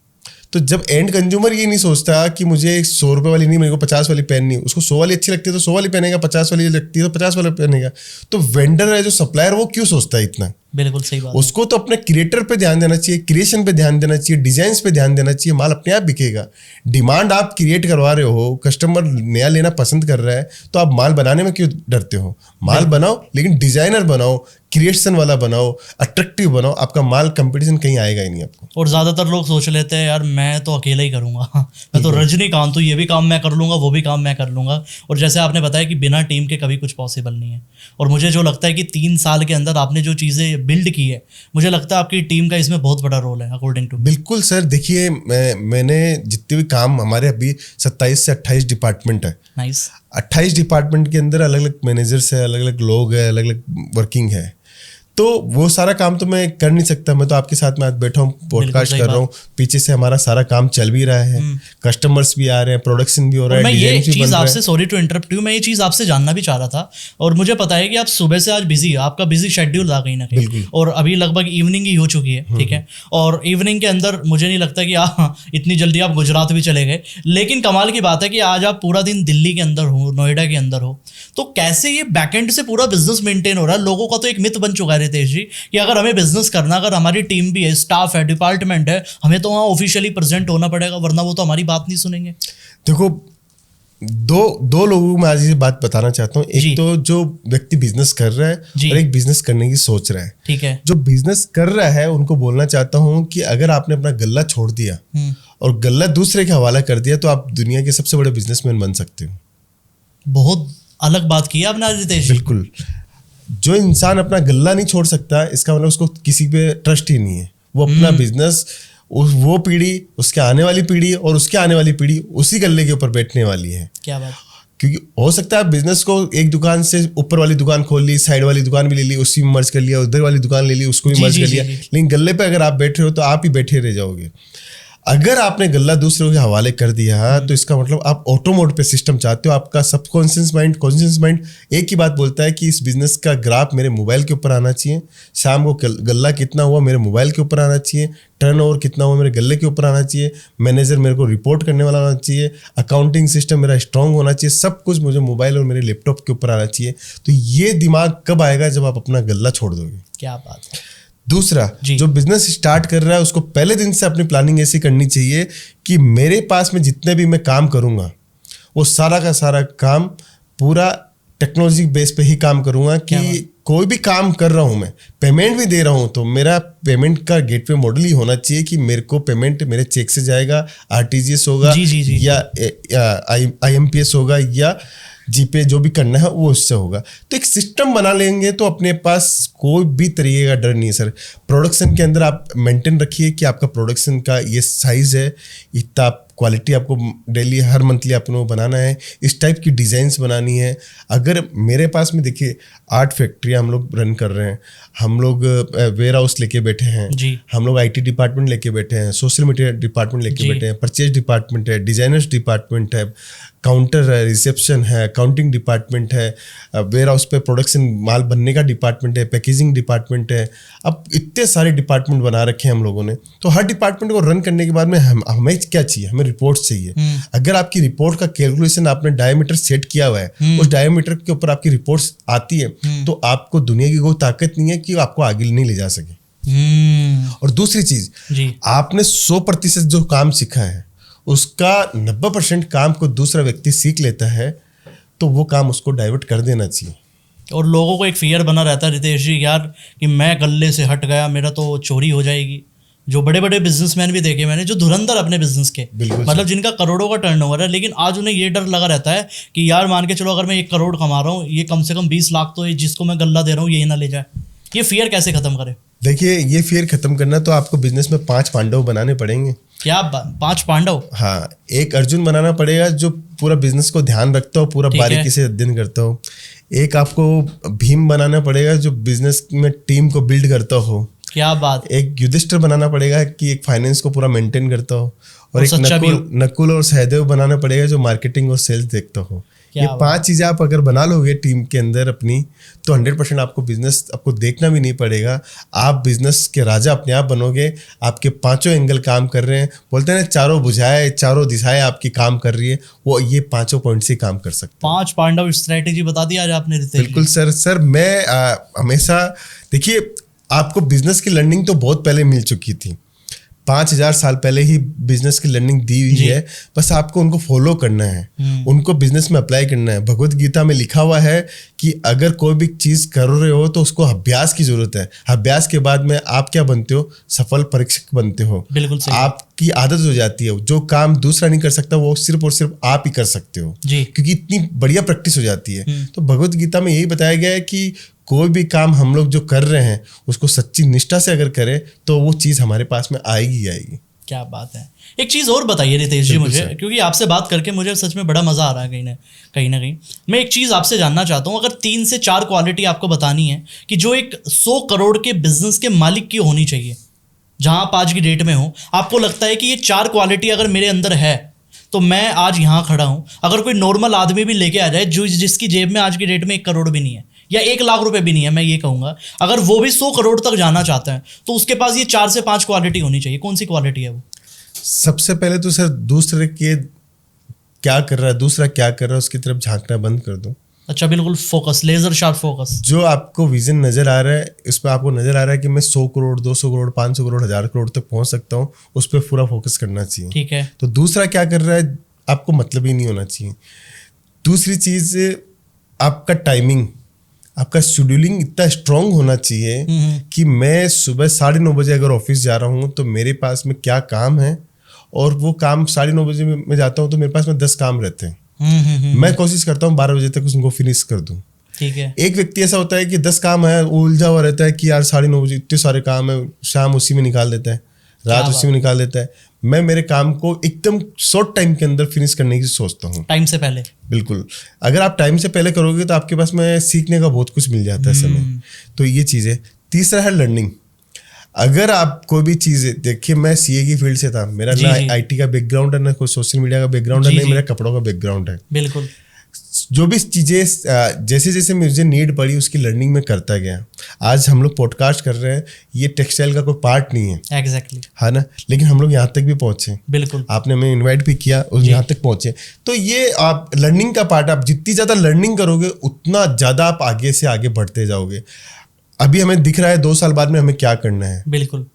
[SPEAKER 1] तो जब एंड कंज्यूमर ये नहीं सोचता कि मुझे 100 रुपए वाली नहीं, मेरे को 50 वाली पहननी, उसको 100 वाली अच्छी लगती है तो 100 वाली पहनेगा, 50 वाली लगती है तो 50 वाली पहनेगा। तो वेंडर है जो सप्लायर, वो क्यों सोचता है इतना?
[SPEAKER 2] बिल्कुल सही बात।
[SPEAKER 1] उसको तो अपने क्रिएटर पे ध्यान देना चाहिए, क्रिएशन पे ध्यान देना चाहिए, डिजाइन पे ध्यान देना चाहिए, माल अपने आप बिकेगा। डिमांड आप क्रिएट करवा रहे हो, कस्टमर नया लेना पसंद कर रहा है, तो आप माल बनाने में क्यों डरते हो? माल बनाओ, लेकिन डिजाइनर बनाओ, क्रिएशन वाला बनाओ, अट्रैक्टिव बनाओ, आपका माल कंपटीशन कहीं आएगा ही नहीं आपको।
[SPEAKER 2] और ज्यादातर लोग सोच लेते हैं यार मैं तो अकेला ही करूंगा, मैं तो रजनीकांत हूँ, ये भी काम मैं कर लूंगा, वो भी काम मैं कर लूंगा। और जैसे आपने बताया कि बिना टीम के कभी कुछ पॉसिबल नहीं है। और मुझे जो लगता है कि 3 साल के अंदर आपने जो चीजें बिल्ड की है, मुझे लगता है आपकी टीम का इसमें बहुत बड़ा रोल है अकॉर्डिंग टू।
[SPEAKER 1] बिल्कुल सर, देखिए मैंने जितने भी काम, हमारे अभी 27 से 28 डिपार्टमेंट है।
[SPEAKER 2] नाइस।
[SPEAKER 1] 28 डिपार्टमेंट के अंदर अलग अलग मैनेजर्स है, अलग अलग लोग है, अलग अलग वर्किंग है। तो वो सारा काम तो मैं कर नहीं सकता। मैं तो आपके साथ में आज बैठा हूँ, पॉडकास्ट कर रहा हूँ, पीछे से हमारा सारा काम चल भी रहा है, कस्टमर्स भी आ रहे हैं, प्रोडक्शन भी हो रहा है।
[SPEAKER 2] मैं ये चीज आपसे, सॉरी टू इंटरप्ट यू, मैं ये चीज आपसे जानना भी चाह रहा था। और मुझे पता है कि आप सुबह से आज बिजी, आपका बिजी शेड्यूल था कहीं ना कहीं, और अभी लगभग इवनिंग ही हो चुकी है, ठीक है। और इवनिंग के अंदर मुझे नहीं लगता कि इतनी जल्दी आप गुजरात भी चले गए। लेकिन कमाल की बात है कि आज आप पूरा दिन दिल्ली के अंदर हो, नोएडा के अंदर हो, तो कैसे ये बैकएंड से पूरा बिजनेस मेंटेन हो रहा है? लोगों का तो एक मिथ बन चुका है रितेश जी कि अगर हमें बिजनेस करना, अगर हमारी टीम भी है, स्टाफ है, डिपार्टमेंट है, हमें तो वहाँ ऑफिशियली प्रेजेंट होना पड़ेगा, वरना वो तो हमारी बात नहीं सुनेंगे।
[SPEAKER 1] देखो, दो लोगों को मैं आज ये बात बताना चाहता हूँ। एक तो जो व्यक्ति बिजनेस कर रहा है और एक बिजनेस करने की सोच रहा है।
[SPEAKER 2] ठीक है।
[SPEAKER 1] जो बिजनेस कर रहा है उनको बोलना चाहता हूँ कि अगर आपने अपना गल्ला छोड़ दिया और गल्ला दूसरे के हवाला कर दिया तो आप दुनिया के सबसे बड़े बिजनेसमैन बन सकते हो।
[SPEAKER 2] बहुत अलग बात की आपने रितेश।
[SPEAKER 1] बिल्कुल। जो इंसान अपना गल्ला नहीं छोड़ सकता, इसका मतलब उसको किसी पे ट्रस्ट ही नहीं है। वो अपना बिजनेस, वो पीढ़ी, उसके आने वाली पीढ़ी और उसके आने वाली पीढ़ी उसी गल्ले के ऊपर बैठने वाली है।
[SPEAKER 2] क्या बात।
[SPEAKER 1] क्योंकि हो सकता है बिजनेस को एक दुकान से ऊपर वाली दुकान खोल ली, साइड वाली दुकान भी ले ली, उसी में मर्ज कर लिया, उधर वाली दुकान ले ली, उसको भी मर्ज कर लिया, लेकिन गल्ले पे अगर आप बैठे हो तो आप ही बैठे रह जाओगे। अगर आपने गल्ला दूसरों के हवाले कर दिया तो इसका मतलब आप ऑटो मोड पे सिस्टम चाहते हो। आपका सबकॉन्शियस माइंड, कॉन्शियस माइंड एक ही बात बोलता है कि इस बिजनेस का ग्राफ मेरे मोबाइल के ऊपर आना चाहिए, शाम को गल्ला कितना हुआ मेरे मोबाइल के ऊपर आना चाहिए, टर्नओवर कितना हुआ मेरे गल्ले के ऊपर आना चाहिए, मैनेजर मेरे को रिपोर्ट करने वाला होना चाहिए, अकाउंटिंग सिस्टम मेरा स्ट्रांग होना चाहिए, सब कुछ मुझे मोबाइल और मेरे लैपटॉप के ऊपर आना चाहिए। तो ये दिमाग कब आएगा? जब आप अपना गल्ला छोड़ दोगे।
[SPEAKER 2] क्या बात है।
[SPEAKER 1] दूसरा, जो बिजनेस स्टार्ट कर रहा है उसको पहले दिन से अपनी प्लानिंग ऐसी करनी चाहिए कि मेरे पास में जितने भी मैं काम करूंगा वो सारा का सारा काम पूरा टेक्नोलॉजी बेस पे ही काम करूंगा। कि कोई भी काम कर रहा हूं, मैं पेमेंट भी दे रहा हूं तो मेरा पेमेंट का गेटवे मॉडल ही होना चाहिए कि मेरे को पेमेंट मेरे चेक से जाएगा, आरटीजीएस होगा या IMPS होगा या जीपे, जो भी करना है वो उससे होगा। तो एक सिस्टम बना लेंगे तो अपने पास कोई भी तरीके का डर नहीं है सर। प्रोडक्शन के अंदर आप मेंटेन रखिए कि आपका प्रोडक्शन का ये साइज़ है, इतना क्वालिटी आपको डेली हर मंथली आपको बनाना है, इस टाइप की डिज़ाइंस बनानी है। अगर मेरे पास में देखिए 8 फैक्ट्रियाँ हम लोग रन कर रहे हैं, हम लोग वेयर हाउस लेके बैठे हैं, हम लोग IT डिपार्टमेंट लेके बैठे हैं, सोशल मीडिया डिपार्टमेंट लेके बैठे हैं, परचेज डिपार्टमेंट है, डिजाइनर्स डिपार्टमेंट है, काउंटर है, रिसेप्शन है, अकाउंटिंग डिपार्टमेंट है, वेयर हाउस पे प्रोडक्शन माल बनने का डिपार्टमेंट है, पैकेजिंग डिपार्टमेंट है। अब इतने सारे डिपार्टमेंट बना रखे हैं हम लोगों ने। तो हर डिपार्टमेंट को रन करने के बाद में हमें क्या चाहिए? हमें रिपोर्ट चाहिए। अगर आपकी रिपोर्ट का कैलकुलेशन आपने डायमीटर सेट किया हुआ है, उस डायमीटर के ऊपर आपकी रिपोर्ट्स आती है, तो आपको दुनिया की कोई ताकत नहीं है कि आपको आगे नहीं ले जा सके। और दूसरी चीज, आपने 100% जो काम सीखा है उसका 90% काम को दूसरा व्यक्ति सीख लेता है तो वो काम उसको डाइवर्ट कर देना चाहिए।
[SPEAKER 2] और लोगों को एक फियर बना रहता है रितेश जी यार कि मैं गल्ले से हट गया, मेरा तो चोरी हो जाएगी। जो बड़े बड़े बिजनेसमैन भी देखे मैंने, जो धुरंधर अपने बिजनेस के, मतलब जिनका करोड़ों का टर्नओवर है, लेकिन आज उन्हें ये डर लगा रहता है कि यार मान के चलो अगर मैं 1 करोड़ कमा रहा हूँ, ये कम से कम 20 लाख तो जिसको मैं गल्ला दे रहा हूँ यही ना ले जाए। ये फियर कैसे खत्म करें?
[SPEAKER 1] देखिए, ये फियर खत्म करना तो आपको बिजनेस में 5 पांडव बनाने पड़ेंगे।
[SPEAKER 2] क्या 5 पांडव?
[SPEAKER 1] हाँ, एक अर्जुन बनाना पड़ेगा जो पूरा बिजनेस को ध्यान रखता हो, पूरा बारीकी से अध्ययन करता हो। एक आपको भीम बनाना पड़ेगा जो बिजनेस में टीम को बिल्ड करता हो।
[SPEAKER 2] क्या बात।
[SPEAKER 1] एक युधिष्ठिर बनाना पड़ेगा कि एक फाइनेंस को पूरा मेंटेन करता हो। और एक नकुल और सहदेव बनाना पड़ेगा जो मार्केटिंग और सेल्स देखता हो। ये 5 चीजें आप अगर बना लोगे टीम के अंदर अपनी, तो 100% आपको बिजनेस आपको देखना भी नहीं पड़ेगा। आप बिजनेस के राजा अपने आप बनोगे। आपके 5 एंगल काम कर रहे हैं, बोलते हैं ना, चारों भुजाएं चारों दिशाएं आपकी काम कर रही है, वो ये 5 पॉइंट से काम कर सकते हैं।
[SPEAKER 2] 5 पांडव स्ट्रेटेजी बता दी आज आपने रितेश।
[SPEAKER 1] बिल्कुल सर मैं हमेशा, देखिए, आपको बिजनेस की लर्निंग तो बहुत पहले मिल चुकी थी। 5000 साल पहले ही बिजनेस की लर्निंग दी हुई है, बस आपको उनको फॉलो करना है, उनको बिजनेस में अप्लाई करना है। भगवत गीता में लिखा हुआ है कि अगर कोई भी चीज कर रहे हो तो उसको अभ्यास की जरूरत है। अभ्यास के बाद में आप क्या बनते हो? सफल परीक्षक बनते हो।
[SPEAKER 2] बिल्कुल सही।
[SPEAKER 1] आपकी आदत हो जाती है, जो काम दूसरा नहीं कर सकता वो सिर्फ और सिर्फ आप ही कर सकते हो
[SPEAKER 2] जी,
[SPEAKER 1] क्योंकि इतनी बढ़िया प्रैक्टिस हो जाती है। तो भगवत गीता में यही बताया गया है कि कोई भी काम हम लोग जो कर रहे हैं उसको सच्ची निष्ठा से अगर करें तो वो चीज़ हमारे पास में आएगी आएगी।
[SPEAKER 2] क्या बात है। एक चीज़ और बताइए रितेश जी मुझे, क्योंकि आपसे बात करके मुझे सच में बड़ा मज़ा आ रहा है कहीं ना कहीं। मैं एक चीज़ आपसे जानना चाहता हूँ, अगर 3 से 4 क्वालिटी आपको बतानी है कि जो एक 100 करोड़ के बिजनेस के मालिक की होनी चाहिए, जहाँ आप आज की डेट में हो, आपको लगता है कि ये 4 क्वालिटी अगर मेरे अंदर है तो मैं आज यहाँ खड़ा हूँ। अगर कोई नॉर्मल आदमी भी लेके आ जाए जो जिसकी जेब में आज की डेट में 1 करोड़ भी नहीं है या 1 लाख रुपए भी नहीं है, मैं ये कहूँगा, अगर वो भी 100 करोड़ तक जाना चाहता है तो उसके पास ये 4 से 5 क्वालिटी होनी चाहिए। कौन सी क्वालिटी है वो?
[SPEAKER 1] सबसे पहले तो सर दूसरे के क्या कर रहा है, दूसरा क्या कर रहा है उसकी तरफ झांकना बंद कर दो।
[SPEAKER 2] अच्छा, बिल्कुल फोकस, लेजर शार्प फोकस।
[SPEAKER 1] जो आपको विजन नजर आ रहा है, इस पर आपको नजर आ रहा है कि मैं 100 करोड़ 200 करोड़ 500 करोड़ 1000 करोड़ तक पहुंच सकता हूँ, उस पर पूरा फोकस करना चाहिए।
[SPEAKER 2] ठीक है।
[SPEAKER 1] तो दूसरा क्या कर रहा है आपको मतलब ही नहीं होना चाहिए। दूसरी चीज, आपका टाइमिंग, आपका शेड्यूलिंग इतना स्ट्रांग होना चाहिए कि मैं सुबह 9:30 बजे अगर ऑफिस जा रहा हूँ तो मेरे पास में क्या काम है, और वो काम 9:30 बजे मैं जाता हूँ तो मेरे पास में 10 काम रहते हैं। मैं कोशिश करता हूँ 12 बजे तक उनको फिनिश कर दूँ।
[SPEAKER 2] ठीक है।
[SPEAKER 1] एक व्यक्ति ऐसा होता है कि 10 काम है, वो उलझा हुआ रहता है कि यार 9:30 बजे इतने सारे काम है, शाम उसी में निकाल देता है, रात उसी में निकाल देता है। मैं मेरे काम को एकदम शॉर्ट टाइम के अंदर फिनिश करने की सोचता हूँ, टाइम
[SPEAKER 2] से पहले।
[SPEAKER 1] बिल्कुल, अगर आप टाइम से पहले करोगे तो आपके पास में सीखने का बहुत कुछ मिल जाता है समय। तो ये चीज़ है। तीसरा है लर्निंग। अगर आप कोई भी चीज़, देखिए मैं सीए की फील्ड से था, मेरा ना आईटी का बैकग्राउंड है, ना कोई सोशल मीडिया का बैकग्राउंड है, नहीं मेरा कपड़ों का बैकग्राउंड है।
[SPEAKER 2] बिल्कुल।
[SPEAKER 1] जो भी चीज़ें जैसे जैसे मुझे नीड पड़ी उसकी लर्निंग में करता गया। आज हम लोग पॉडकास्ट कर रहे हैं, ये टेक्सटाइल का कोई पार्ट नहीं है।
[SPEAKER 2] एग्जैक्टली।
[SPEAKER 1] है ना, लेकिन हम लोग यहाँ तक भी पहुँचे।
[SPEAKER 2] बिल्कुल।
[SPEAKER 1] आपने हमें इनवाइट भी किया और यहाँ तक पहुँचे। तो ये आप लर्निंग का पार्ट, आप जितनी ज़्यादा लर्निंग करोगे उतना ज़्यादा आप आगे से आगे बढ़ते जाओगे। अभी हमें दिख रहा है 2 साल बाद में हमें क्या करना है।
[SPEAKER 2] बिल्कुल।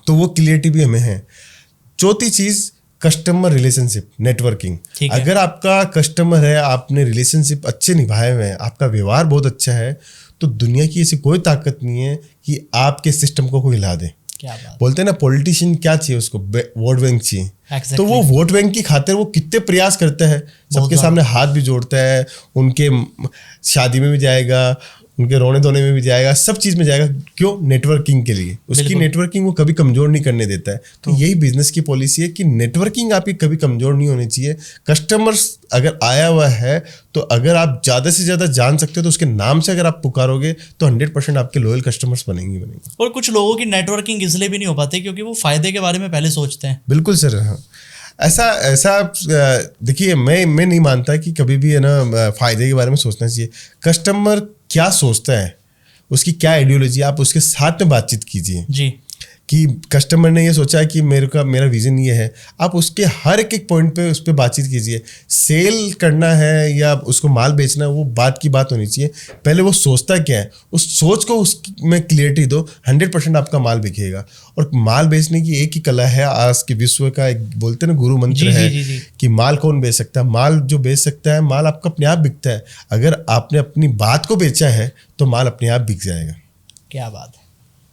[SPEAKER 1] तो वो क्लियरिटी भी हमें है। चौथी चीज़, कस्टमर रिलेशनशिप, नेटवर्किंग। अगर आपका कस्टमर है, आपने रिलेशनशिप अच्छे निभाए हुए हैं, आपका व्यवहार बहुत अच्छा है, तो दुनिया की ऐसी कोई ताकत नहीं है कि आपके सिस्टम को कोई हिला दे।
[SPEAKER 2] क्या बात।
[SPEAKER 1] बोलते हैं ना, पॉलिटिशियन क्या चाहिए उसको? वोट बैंक चाहिए। तो वो वोट बैंक की खातिर वो कितने प्रयास करता है, सबके सामने हाथ भी जोड़ता है, उनके शादी में भी जाएगा, उनके रोने धोने में भी जाएगा, सब चीज़ में जाएगा। क्यों? नेटवर्किंग के लिए। उसकी नेटवर्किंग वो कभी कमज़ोर नहीं करने देता है। तो यही बिजनेस की पॉलिसी है कि नेटवर्किंग आपकी कभी कमज़ोर नहीं होनी चाहिए। कस्टमर्स अगर आया हुआ है तो अगर आप ज़्यादा से ज़्यादा जान सकते हो तो उसके नाम से अगर आप पुकारोगे तो 100% आपके लॉयल कस्टमर्स बनेंगे।
[SPEAKER 2] और कुछ लोगों की नेटवर्किंग इसलिए भी नहीं हो पाती क्योंकि वो फ़ायदे के बारे में पहले सोचते हैं।
[SPEAKER 1] बिल्कुल सर, हाँ। ऐसा देखिए, मैं नहीं मानता कि कभी भी है ना फ़ायदे के बारे में सोचना चाहिए। कस्टमर क्या सोचता है, उसकी क्या आइडियोलॉजी, आप उसके साथ में बातचीत कीजिए जी। कि कस्टमर ने ये सोचा है कि मेरा विजन ये है, आप उसके हर एक पॉइंट पे उस पर बातचीत कीजिए। सेल करना है या उसको माल बेचना है, वो बात की बात होनी चाहिए। पहले वो सोचता क्या है, उस सोच को उसमें क्लियरिटी दो, 100% आपका माल बिकेगा। और माल बेचने की एक ही कला है, आज के विश्व का एक बोलते हैं ना गुरु मंत्र है कि माल कौन बेच सकता है? माल जो बेच सकता है, माल आपका अपने आप बिकता है। अगर आपने अपनी बात को बेचा है तो माल अपने आप बिक जाएगा।
[SPEAKER 2] क्या बात है,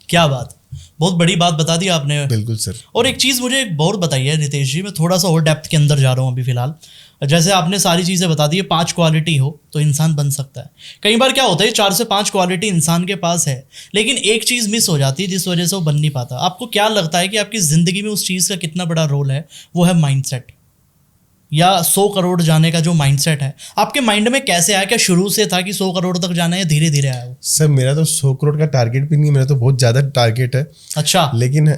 [SPEAKER 2] क्या बात, बहुत बड़ी बात बता दी आपने।
[SPEAKER 1] बिल्कुल सर।
[SPEAKER 2] और एक चीज़ मुझे बहुत बताइए रितेश जी, मैं थोड़ा सा और डेप्थ के अंदर जा रहा हूँ अभी फिलहाल। जैसे आपने सारी चीज़ें बता दी है, 5 क्वालिटी हो तो इंसान बन सकता है। कई बार क्या होता है 4 से 5 क्वालिटी इंसान के पास है, लेकिन एक चीज़ मिस हो जाती है जिस वजह से वो बन नहीं पाता। आपको क्या लगता है कि आपकी ज़िंदगी में उस चीज़ का कितना बड़ा रोल है? वो है माइंडसेट, या 100 करोड़ जाने का जो माइंडसेट है आपके माइंड में कैसे आया? क्या शुरू से था कि 100 करोड़ तक जाना है या धीरे धीरे आया वो?
[SPEAKER 1] सर मेरा तो 100 करोड़ का टारगेट भी नहीं है, मेरा तो बहुत ज़्यादा टारगेट है।
[SPEAKER 2] अच्छा।
[SPEAKER 1] लेकिन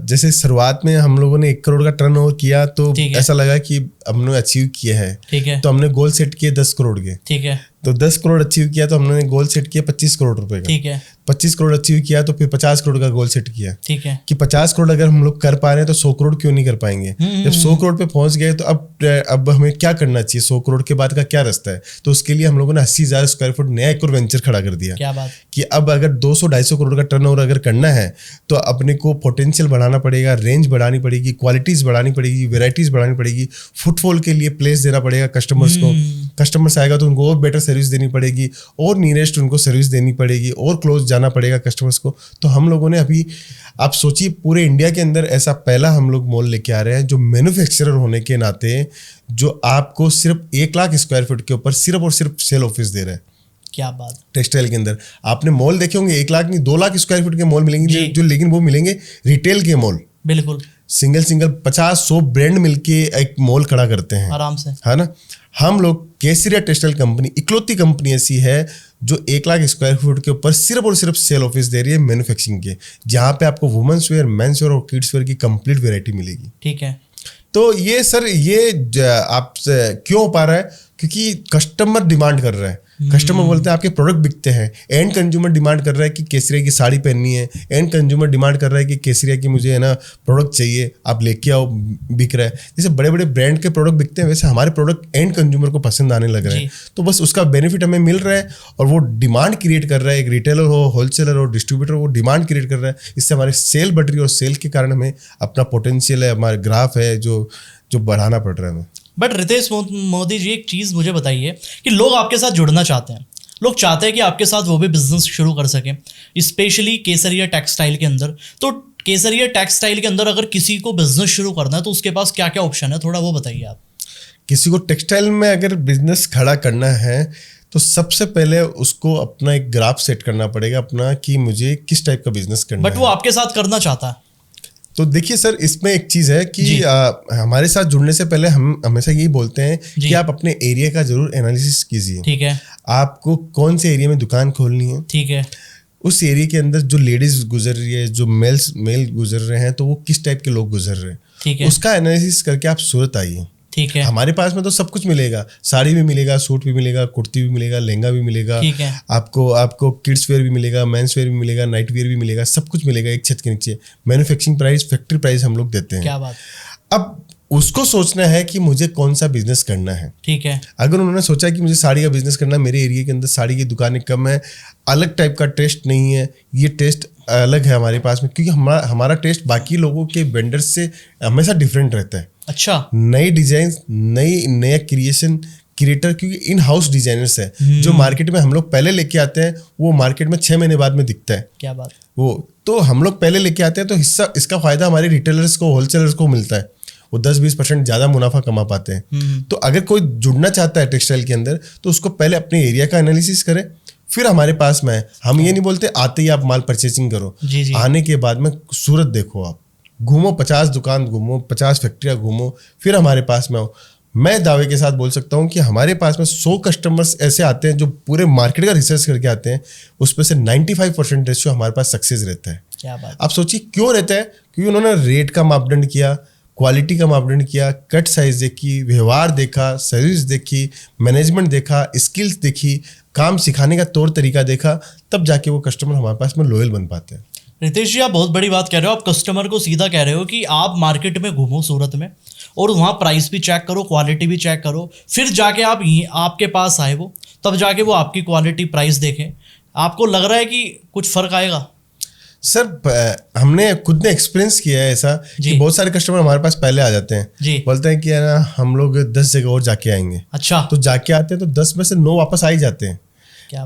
[SPEAKER 1] जैसे शुरुआत में हम लोगों ने 1 करोड़ का टर्नओवर किया तो
[SPEAKER 2] ठीक है।
[SPEAKER 1] ऐसा लगा कि हमने अचीव किए हैं।
[SPEAKER 2] ठीक है।
[SPEAKER 1] तो हमने गोल सेट किए 10 करोड़ के।
[SPEAKER 2] ठीक है।
[SPEAKER 1] तो 10 करोड़ अचीव किया तो हमने गोल सेट किया 25 करोड़ रुपए का।
[SPEAKER 2] ठीक है।
[SPEAKER 1] 25 करोड़ अचीव किया तो फिर 50 करोड़ का गोल सेट किया।
[SPEAKER 2] ठीक है।
[SPEAKER 1] कि 50 करोड़ अगर हम लोग कर पा रहे हैं तो 100 करोड़ क्यों नहीं कर पाएंगे। जब 100 करोड़ पे पहुंच गए तो अब हमें क्या करना चाहिए, 100 करोड़ के बाद का क्या रास्ता है। तो उसके लिए हम लोगों ने 80,000 स्क्वायर फुट नया एक और वेंचर खड़ा कर दिया।
[SPEAKER 2] क्या बात।
[SPEAKER 1] कि अब अगर 200-250 करोड़ का टर्नओवर अगर करना है तो अपने को पोटेंशियल बढ़ाना पड़ेगा, रेंज बढ़ानी पड़ेगी, क्वालिटीज बढ़ानी पड़ेगी, वेराइटीज बढ़ानी पड़ेगी, फुटफॉल के लिए प्लेस देना पड़ेगा कस्टमर्स को। कस्टमर्स आएगा तो उनको और बेटर सर्विस देनी पड़ेगी, और नियरेस्ट उनको सर्विस देनी पड़ेगी, और क्लोज जाना पड़ेगा कस्टमर्स को। तो हम लोगों ने अभी, आप सोचिए पूरे इंडिया के अंदर ऐसा पहला हम लोग मॉल लेके आ रहे हैं जो मैन्युफैक्चरर होने के नाते जो आपको सिर्फ 1 लाख स्क्वायर फीट के ऊपर सिर्फ और सिर्फ सेल ऑफिस दे रहे हैं।
[SPEAKER 2] क्या बात।
[SPEAKER 1] टेक्सटाइल के अंदर आपने मॉल देखे होंगे 1 लाख नहीं 2 लाख स्क्वायर फीट के मॉल मिलेंगे जो लेकिन वो मिलेंगे रिटेल के मॉल।
[SPEAKER 2] बिल्कुल।
[SPEAKER 1] सिंगल 50-100 ब्रांड मिलके एक मॉल खड़ा करते हैं
[SPEAKER 2] आराम से,
[SPEAKER 1] है ना। हम लोग केसरिया टेक्सटाइल कंपनी इकलौती कंपनी ऐसी है जो 1 लाख स्क्वायर फीट के ऊपर सिर्फ और सिर्फ सेल ऑफिस दे रही है मैन्युफैक्चरिंग के, जहां पे आपको वुमेन्स वेयर, मेंस वेयर और किड्स वेयर की कंप्लीट वैरायटी मिलेगी।
[SPEAKER 2] ठीक है।
[SPEAKER 1] तो ये सर आप क्यों हो पा रहा है? क्योंकि कस्टमर डिमांड कर रहा है। कस्टमर बोलते हैं आपके प्रोडक्ट बिकते हैं। एंड कंज्यूमर डिमांड कर रहा है कि केसरिया की साड़ी पहननी है। एंड कंज्यूमर डिमांड कर रहा है कि केसरिया की मुझे है ना प्रोडक्ट चाहिए, आप लेके आओ, बिक रहा है। जैसे बड़े बड़े ब्रांड के प्रोडक्ट बिकते हैं वैसे हमारे प्रोडक्ट एंड कंज्यूमर को पसंद आने लग रहे हैं। तो बस उसका बेनिफिट हमें मिल रहा है और वो डिमांड क्रिएट कर रहा है। एक रिटेलर हो, होलसेलर हो, डिस्ट्रीब्यूटर हो, वो डिमांड क्रिएट कर रहा है। इससे हमारे सेल बढ़ रही है और सेल के कारण हमें अपना पोटेंशियल है, हमारा ग्राफ है जो बढ़ाना पड़ रहा है हमें।
[SPEAKER 2] बट रितेश मोदी जी, एक चीज़ मुझे बताइए कि लोग आपके साथ जुड़ना चाहते हैं, लोग चाहते हैं कि आपके साथ वो भी बिजनेस शुरू कर सकें, स्पेशली केसरिया टेक्सटाइल के अंदर। तो केसरिया टेक्सटाइल के अंदर अगर किसी को बिजनेस शुरू करना है तो उसके पास क्या क्या ऑप्शन है, थोड़ा वो बताइए आप।
[SPEAKER 1] किसी को टेक्सटाइल में अगर बिजनेस खड़ा करना है तो सबसे पहले उसको अपना एक ग्राफ सेट करना पड़ेगा अपना, कि मुझे किस टाइप का बिजनेस करना है।
[SPEAKER 2] बट वो आपके साथ करना चाहता है।
[SPEAKER 1] तो देखिए सर, इसमें एक चीज़ है कि हमारे साथ जुड़ने से पहले हम हमेशा यही बोलते हैं कि आप अपने एरिया का जरूर एनालिसिस कीजिए।
[SPEAKER 2] ठीक है।
[SPEAKER 1] आपको कौन से एरिया में दुकान खोलनी है। ठीक
[SPEAKER 2] है।
[SPEAKER 1] उस एरिया के अंदर जो लेडीज गुजर रही है, जो मेल गुजर रहे हैं, तो वो किस टाइप के लोग गुजर रहे हैं।
[SPEAKER 2] ठीक है।
[SPEAKER 1] उसका एनालिसिस करके आप सूरत आइए।
[SPEAKER 2] ठीक है।
[SPEAKER 1] हमारे पास में तो सब कुछ मिलेगा, साड़ी भी मिलेगा, सूट भी मिलेगा, कुर्ती भी मिलेगा, लहंगा भी मिलेगा।
[SPEAKER 2] ठीक है।
[SPEAKER 1] आपको किड्स वेयर भी मिलेगा, मेंस वेयर भी मिलेगा, नाइट वेयर भी मिलेगा, सब कुछ मिलेगा एक छत के नीचे। मैन्युफैक्चरिंग प्राइस, फैक्ट्री प्राइस हम लोग देते हैं।
[SPEAKER 2] क्या बात।
[SPEAKER 1] अब उसको सोचना है कि मुझे कौन सा बिजनेस करना है।
[SPEAKER 2] ठीक है।
[SPEAKER 1] अगर उन्होंने सोचा कि मुझे साड़ी का बिजनेस करना है, मेरे एरिया के अंदर साड़ी की दुकानें कम है, अलग टाइप का टेस्ट नहीं है, ये टेस्ट अलग है हमारे पास में, क्योंकि हमारा टेस्ट बाकी लोगों के वेंडर्स से हमेशा डिफरेंट रहता है।
[SPEAKER 2] अच्छा।
[SPEAKER 1] नई डिजाइन, नया क्रिएटर, क्योंकि इन हाउस डिजाइनर्स है जो मार्केट में हम लोग पहले लेके आते हैं, वो मार्केट में 6 महीने बाद में दिखता है।
[SPEAKER 2] क्या बात।
[SPEAKER 1] वो तो हम लोग पहले लेके आते हैं, तो इसका फायदा हमारे रिटेलर्स को, होलसेलर्स को मिलता है। वो 10-20% ज़्यादा मुनाफा कमा पाते हैं। तो अगर कोई जुड़ना चाहता है टेक्सटाइल के अंदर तो उसको पहले अपने एरिया का एनालिसिस करे, फिर हमारे पास में हम ये नहीं बोलते आते ही आप माल परचेसिंग करो।
[SPEAKER 2] जी।
[SPEAKER 1] आने के बाद में सूरत देखो, आप घूमो, 50 दुकान घूमो, 50 फैक्ट्रियाँ घूमो, फिर हमारे पास में आओ। मैं दावे के साथ बोल सकता हूँ कि हमारे पास में 100 कस्टमर्स ऐसे आते हैं जो पूरे मार्केट का रिसर्च करके आते हैं, उसमें से 95% रेशियो हमारे पास सक्सेस रहता है।
[SPEAKER 2] क्या बात।
[SPEAKER 1] आप सोचिए क्यों रहता है? क्योंकि उन्होंने रेट का मापदंड किया, क्वालिटी का मापदंड किया, कट साइज देखी, व्यवहार देखा, सर्विस देखी, मैनेजमेंट देखा, स्किल्स देखी, काम सिखाने का तौर तरीका देखा, तब जाके वो कस्टमर हमारे पास में लॉयल बन पाते हैं।
[SPEAKER 2] रितेश जी, आप बहुत बड़ी बात कह रहे हो। आप कस्टमर को सीधा कह रहे हो कि आप मार्केट में घूमो सूरत में और वहाँ प्राइस भी चेक करो, क्वालिटी भी चेक करो, फिर जाके आपके पास आए वो, तब जाके वो आपकी क्वालिटी, प्राइस देखें। आपको लग रहा है कि कुछ फ़र्क आएगा?
[SPEAKER 1] सर हमने खुद ने एक्सपीरियंस किया है ऐसा कि बहुत सारे कस्टमर हमारे पास पहले आ जाते हैं
[SPEAKER 2] जी।
[SPEAKER 1] बोलते हैं कि है ना हम लोग 10 जगह और जाके आएंगे।
[SPEAKER 2] अच्छा।
[SPEAKER 1] तो जाके आते हैं तो 10 में से 9 वापस आ ही जाते हैं।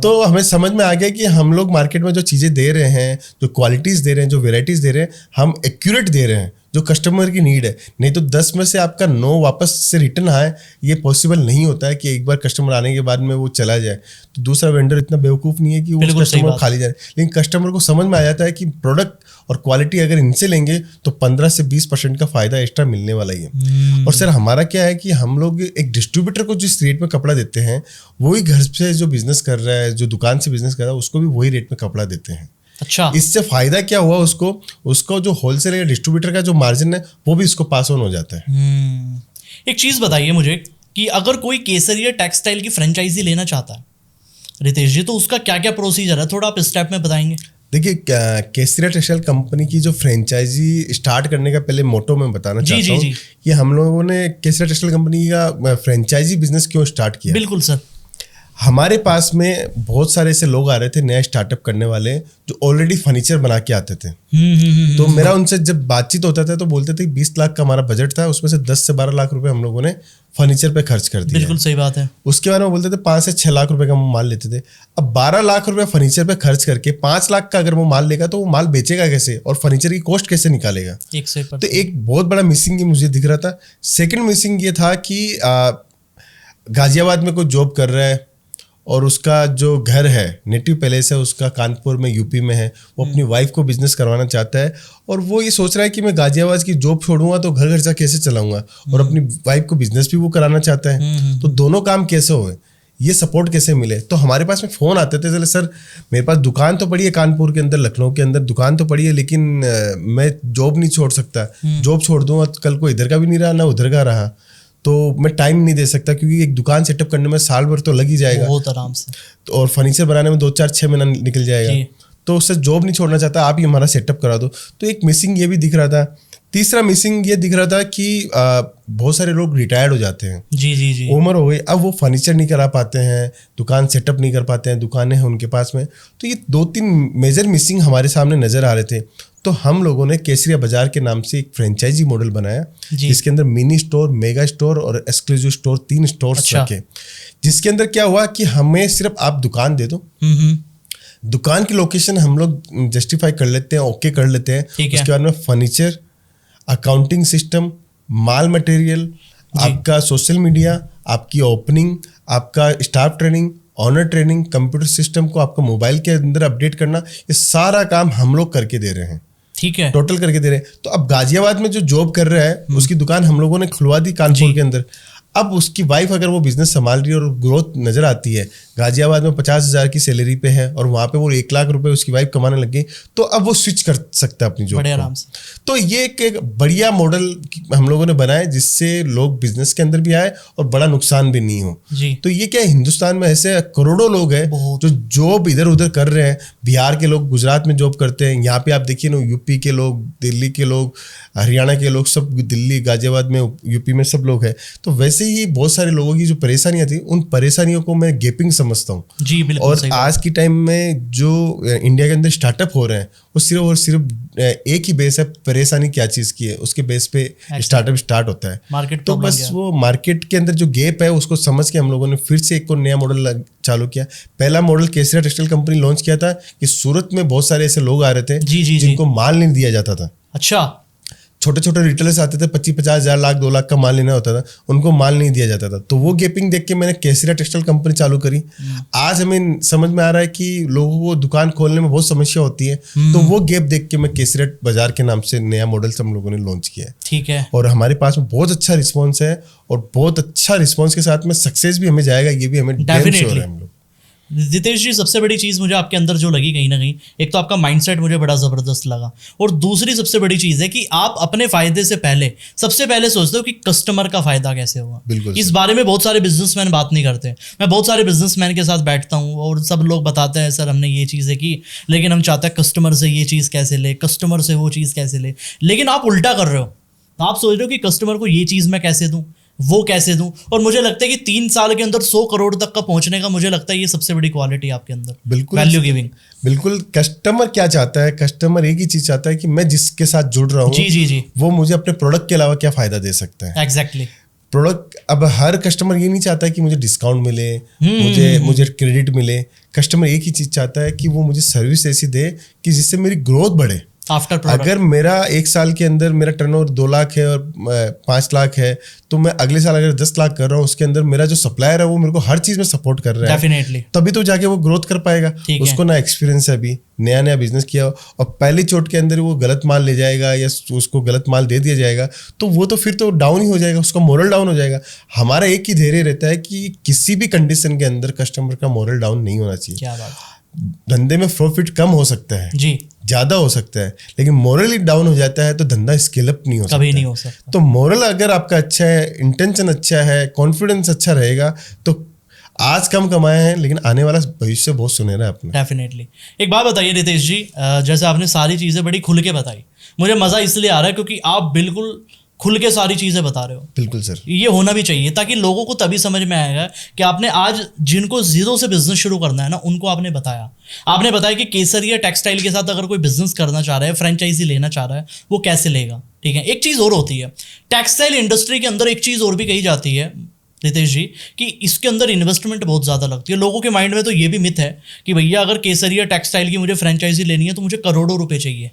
[SPEAKER 1] तो हमें समझ में आ गया कि हम लोग मार्केट में जो चीज़ें दे रहे हैं, जो क्वालिटीज़ दे रहे हैं, जो वेराइटीज़ दे रहे हैं, हम एक्यूरेट दे रहे हैं। जो कस्टमर की नीड है। नहीं तो 10 में से आपका 9 वापस से रिटर्न आए, ये पॉसिबल नहीं होता है कि एक बार कस्टमर आने के बाद में वो चला जाए। तो दूसरा वेंडर इतना बेवकूफ़ नहीं है कि वो कस्टमर को खाली जाए, लेकिन कस्टमर को समझ में आ जाता है कि प्रोडक्ट और क्वालिटी अगर इनसे लेंगे तो 15 से 20% का फायदा एक्स्ट्रा मिलने वाला ही है। और सर हमारा क्या है कि हम लोग एक डिस्ट्रीब्यूटर को जिस रेट में कपड़ा देते हैं, वही घर से जो बिजनेस कर रहा है, जो दुकान से बिजनेस कर रहा है, उसको भी वही रेट में कपड़ा देते हैं।
[SPEAKER 2] अच्छा,
[SPEAKER 1] इससे फायदा क्या हुआ, उसको जो होलसेल या डिस्ट्रीब्यूटर का जो मार्जिन है वो भी इसको पास ऑन हो जाता है।
[SPEAKER 2] एक चीज बताइए मुझे कि अगर कोई केसरिया टेक्सटाइल की फ्रेंचाइजी लेना चाहता है रितेश जी, तो उसका क्या क्या प्रोसीजर है, थोड़ा आप स्टेप में बताएंगे।
[SPEAKER 1] देखिए, केसरिया टेक्सटाइल कंपनी की जो फ्रेंचाइजी स्टार्ट करने का पहले मोटो मैं बताना चाहता हूँ कि हम लोगों ने केसरिया टेक्सटाइल कंपनी का फ्रेंचाइजी बिजनेस क्यों स्टार्ट किया।
[SPEAKER 2] बिल्कुल सर।
[SPEAKER 1] हमारे पास में बहुत सारे ऐसे लोग आ रहे थे नया स्टार्टअप करने वाले, जो ऑलरेडी फर्नीचर बना के आते थे। तो मेरा उनसे जब बातचीत होता था तो बोलते थे 20 लाख का हमारा बजट था, उसमें से 10 से 12 लाख रुपए हम लोगों ने फर्नीचर पे खर्च कर दिया।
[SPEAKER 2] बिल्कुल सही बात है।
[SPEAKER 1] उसके बाद में बोलते थे 5 से 6 लाख रुपए का माल लेते थे। अब 12 लाख रुपए फर्नीचर पे खर्च करके 5 लाख का अगर वो माल लेगा तो वो माल बेचेगा कैसे और फर्नीचर की कॉस्ट कैसे निकालेगा। तो एक बहुत बड़ा मिसिंग ये मुझे दिख रहा था। सेकेंड मिसिंग ये था कि गाजियाबाद में कोई जॉब कर रहा है और उसका जो घर है, नेटिव पैलेस है उसका कानपुर में, यूपी में है, वो अपनी वाइफ को बिजनेस करवाना चाहता है और वो ये सोच रहा है कि मैं गाजियाबाद की जॉब छोड़ूंगा तो घर खर्चा कैसे चलाऊंगा, और अपनी वाइफ को बिजनेस भी वो कराना चाहता है। तो दोनों काम कैसे होए, ये सपोर्ट कैसे मिले। तो हमारे पास में फ़ोन आते थे, चले सर मेरे पास दुकान तो पड़ी है कानपुर के अंदर, लखनऊ के अंदर दुकान तो पड़ी है, लेकिन मैं जॉब नहीं छोड़ सकता। जॉब छोड़ दूंगा तो कल को इधर का भी नहीं रहा ना उधर का रहा, तो मैं टाइम नहीं दे सकता, क्योंकि एक दुकान सेटअप करने में साल भर तो लग ही जाएगा
[SPEAKER 2] बहुत आराम से,
[SPEAKER 1] तो और फर्नीचर बनाने में 2-4-6 महीना निकल जाएगा। तो उससे जॉब नहीं छोड़ना चाहता, आप ही हमारा सेटअप करा दो। तो एक मिसिंग ये भी दिख रहा था। तीसरा मिसिंग ये दिख रहा था कि बहुत सारे लोग रिटायर्ड हो जाते हैं, जी, उम्र हो गई, अब वो फर्नीचर नहीं करा पाते हैं, दुकान सेटअप नहीं कर पाते हैं, दुकानें हैं उनके पास में। तो ये 2-3 मेजर मिसिंग हमारे सामने नजर आ रहे थे। तो हम लोगों ने केसरिया बाजार के नाम से एक फ्रेंचाइजी मॉडल बनाया, जिसके अंदर मिनी स्टोर, मेगा स्टोर और एक्सक्लूसिव स्टोर 3 स्टोर्स रखे। जिसके अंदर क्या हुआ कि हमें सिर्फ आप दुकान दे दो, दुकान की लोकेशन हम लोग जस्टिफाई कर लेते हैं, ओके कर लेते हैं। उसके बाद में फर्नीचर, अकाउंटिंग सिस्टम, माल मटेरियल, आपका सोशल मीडिया, आपकी ओपनिंग, आपका staff training, owner training, computer system को आपका मोबाइल के अंदर अपडेट करना, ये सारा काम हम लोग करके दे रहे हैं।
[SPEAKER 2] ठीक है,
[SPEAKER 1] टोटल करके दे रहे हैं। तो अब गाजियाबाद में जो जॉब कर रहा है उसकी दुकान हम लोगों ने खुलवा दी कानपुर के अंदर। अब उसकी वाइफ अगर वो बिजनेस संभाल रही है और ग्रोथ नजर आती है, गाजियाबाद में 50,000 की सैलरी पे है और वहाँ पे वो 1 लाख रुपए उसकी वाइफ कमाने लग गई, तो अब वो स्विच कर सकता है अपनी जॉब
[SPEAKER 2] बड़े आराम से।
[SPEAKER 1] तो ये एक बढ़िया मॉडल हम लोगों ने बनाया जिससे लोग बिजनेस के अंदर भी आए और बड़ा नुकसान भी नहीं हो। तो ये क्या है, हिंदुस्तान में ऐसे करोड़ों लोग हैं जो जॉब इधर उधर कर रहे हैं। बिहार के लोग गुजरात में जॉब करते हैं, यहाँ पे आप देखिए ना, यूपी के लोग, दिल्ली के लोग, हरियाणा के लोग, सब दिल्ली, गाजियाबाद में, यूपी में सब लोग हैं। तो वैसे ही बहुत सारे लोगों की जो परेशानियां थी, उन परेशानियों को मैं गैपिंग समझता हूँ।
[SPEAKER 2] जी बिल्कुल।
[SPEAKER 1] और आज की टाइम में जो इंडिया के अंदर स्टार्टअप हो रहे हैं वो सिर्फ और सिर्फ एक ही बेस है, परेशानी क्या चीज की है, उसके बेस पे स्टार्टअप स्टार्ट होता है।
[SPEAKER 2] मार्केट
[SPEAKER 1] तो बस वो मार्केट के अंदर जो गैप है उसको समझ के हम लोगों ने फिर से एक और नया मॉडल चालू किया। पहला मॉडल केसरिया टेक्सटाइल कंपनी लॉन्च किया था कि सूरत में बहुत सारे ऐसे लोग आ रहे थे जिनको माल नहीं दिया जाता था।
[SPEAKER 2] अच्छा,
[SPEAKER 1] छोटे छोटे रिटेलर्स आते थे, 25-50 हज़ार, लाख, 2 लाख का माल लेना होता था, उनको माल नहीं दिया जाता था। तो वो गैपिंग देख के मैंने केसरिया टेक्सटाइल कंपनी चालू करी। आज हमें समझ में आ रहा है कि लोगों को दुकान खोलने में बहुत समस्या होती है, तो वो गैप देख के मैं केसरिया बाजार के नाम से नया मॉडल हम लोगों ने लॉन्च किया है।
[SPEAKER 2] ठीक है।
[SPEAKER 1] और हमारे पास में बहुत अच्छा रिस्पॉन्स है और बहुत अच्छा रिस्पॉन्स के साथ में सक्सेस भी हमें जाएगा, ये भी हमें
[SPEAKER 2] डेफिनेटली है। हम लोग रितेश जी, सबसे बड़ी चीज़ मुझे आपके अंदर जो लगी कहीं ना कहीं, एक तो आपका माइंडसेट मुझे बड़ा ज़बरदस्त लगा, और दूसरी सबसे बड़ी चीज़ है कि आप अपने फ़ायदे से पहले सबसे पहले सोचते हो कि कस्टमर का फ़ायदा कैसे होगा।
[SPEAKER 1] बिल्कुल।
[SPEAKER 2] इस बारे में बहुत सारे बिजनेसमैन बात नहीं करते। मैं बहुत सारे बिजनेसमैन के साथ बैठता हूँ और सब लोग बताते हैं सर हमने ये चीज़ें की, लेकिन हम चाहते हैं कस्टमर से ये चीज़ कैसे ले, कस्टमर से वो चीज़ कैसे ले। लेकिन आप उल्टा कर रहे हो, आप सोच रहे हो कि कस्टमर को ये चीज़ मैं कैसे दूँ, वो कैसे दूं। और मुझे लगता है कि 3 साल के अंदर 100 करोड़ तक का पहुंचने का, मुझे लगता है ये सबसे बड़ी क्वालिटी आपके अंदर।
[SPEAKER 1] बिल्कुल,
[SPEAKER 2] वैल्यू गिविंग।
[SPEAKER 1] बिल्कुल। कस्टमर क्या चाहता है, कस्टमर एक ही चीज चाहता है कि मैं जिसके साथ जुड़ रहा हूँ
[SPEAKER 2] जी
[SPEAKER 1] वो मुझे अपने प्रोडक्ट के अलावा क्या फायदा दे सकता है।
[SPEAKER 2] एग्जैक्टली।
[SPEAKER 1] प्रोडक्ट, अब हर कस्टमर ये नहीं चाहता है कि मुझे डिस्काउंट मिले, मुझे क्रेडिट मिले। कस्टमर एक ही चीज चाहता है कि वो मुझे सर्विस ऐसी दे कि जिससे मेरी ग्रोथ बढ़े।
[SPEAKER 2] After product.
[SPEAKER 1] अगर मेरा 1 साल के अंदर मेरा टर्नओवर 2 लाख है और 5 लाख है, तो मैं अगले साल अगर 10 लाख कर रहा हूँ, उसके अंदर मेरा जो सप्लायर है वो मेरे को हर चीज में सपोर्ट कर रहा है,
[SPEAKER 2] डेफिनेटली,
[SPEAKER 1] तभी तो जाके वो ग्रोथ कर पाएगा। उसको ना एक्सपीरियंस है, अभी नया नया बिजनेस किया और पहली चोट के अंदर वो गलत माल ले जाएगा या उसको गलत माल दे दिया जाएगा, तो वो तो फिर तो डाउन ही हो जाएगा, उसका मोरल डाउन हो जाएगा। हमारा एक ही धैर्य रहता है कि किसी भी कंडीशन के अंदर कस्टमर का मोरल डाउन नहीं होना चाहिए।
[SPEAKER 2] क्या बात।
[SPEAKER 1] धंधे में प्रॉफिट कम हो सकता है
[SPEAKER 2] जी,
[SPEAKER 1] ज्यादा हो सकता है, लेकिन मोरल डाउन हो जाता है तो धंधा स्केल अप नहीं हो सकता,
[SPEAKER 2] कभी नहीं हो सकता।
[SPEAKER 1] तो मोरल अगर आपका अच्छा है, इंटेंशन अच्छा है, कॉन्फिडेंस अच्छा रहेगा, तो आज कम कमाए हैं लेकिन आने वाला भविष्य बहुत सुनहरा है अपना।
[SPEAKER 2] डेफिनेटली। एक बात बताइए रितेश जी, जैसे आपने सारी चीज़ें बड़ी खुल के बताई, मुझे मज़ा इसलिए आ रहा है क्योंकि आप बिल्कुल खुल के सारी चीज़ें बता रहे हो।
[SPEAKER 1] बिल्कुल सर,
[SPEAKER 2] ये होना भी चाहिए ताकि लोगों को तभी समझ में आएगा कि आपने आज जिनको जीरो से बिजनेस शुरू करना है ना, उनको आपने बताया कि केसरिया टेक्सटाइल के साथ अगर कोई बिजनेस करना चाह रहा है, फ्रेंचाइजी लेना चाह रहा है, वो कैसे लेगा। ठीक है, एक चीज़ और होती है टेक्सटाइल इंडस्ट्री के अंदर, एक चीज़ और भी कही जाती है रितेश जी कि इसके अंदर इन्वेस्टमेंट बहुत ज़्यादा लगती है। लोगों के माइंड में तो ये भी मिथ है कि भैया अगर केसरिया टेक्सटाइल की मुझे फ्रेंचाइजी लेनी है तो मुझे करोड़ों रुपए चाहिए।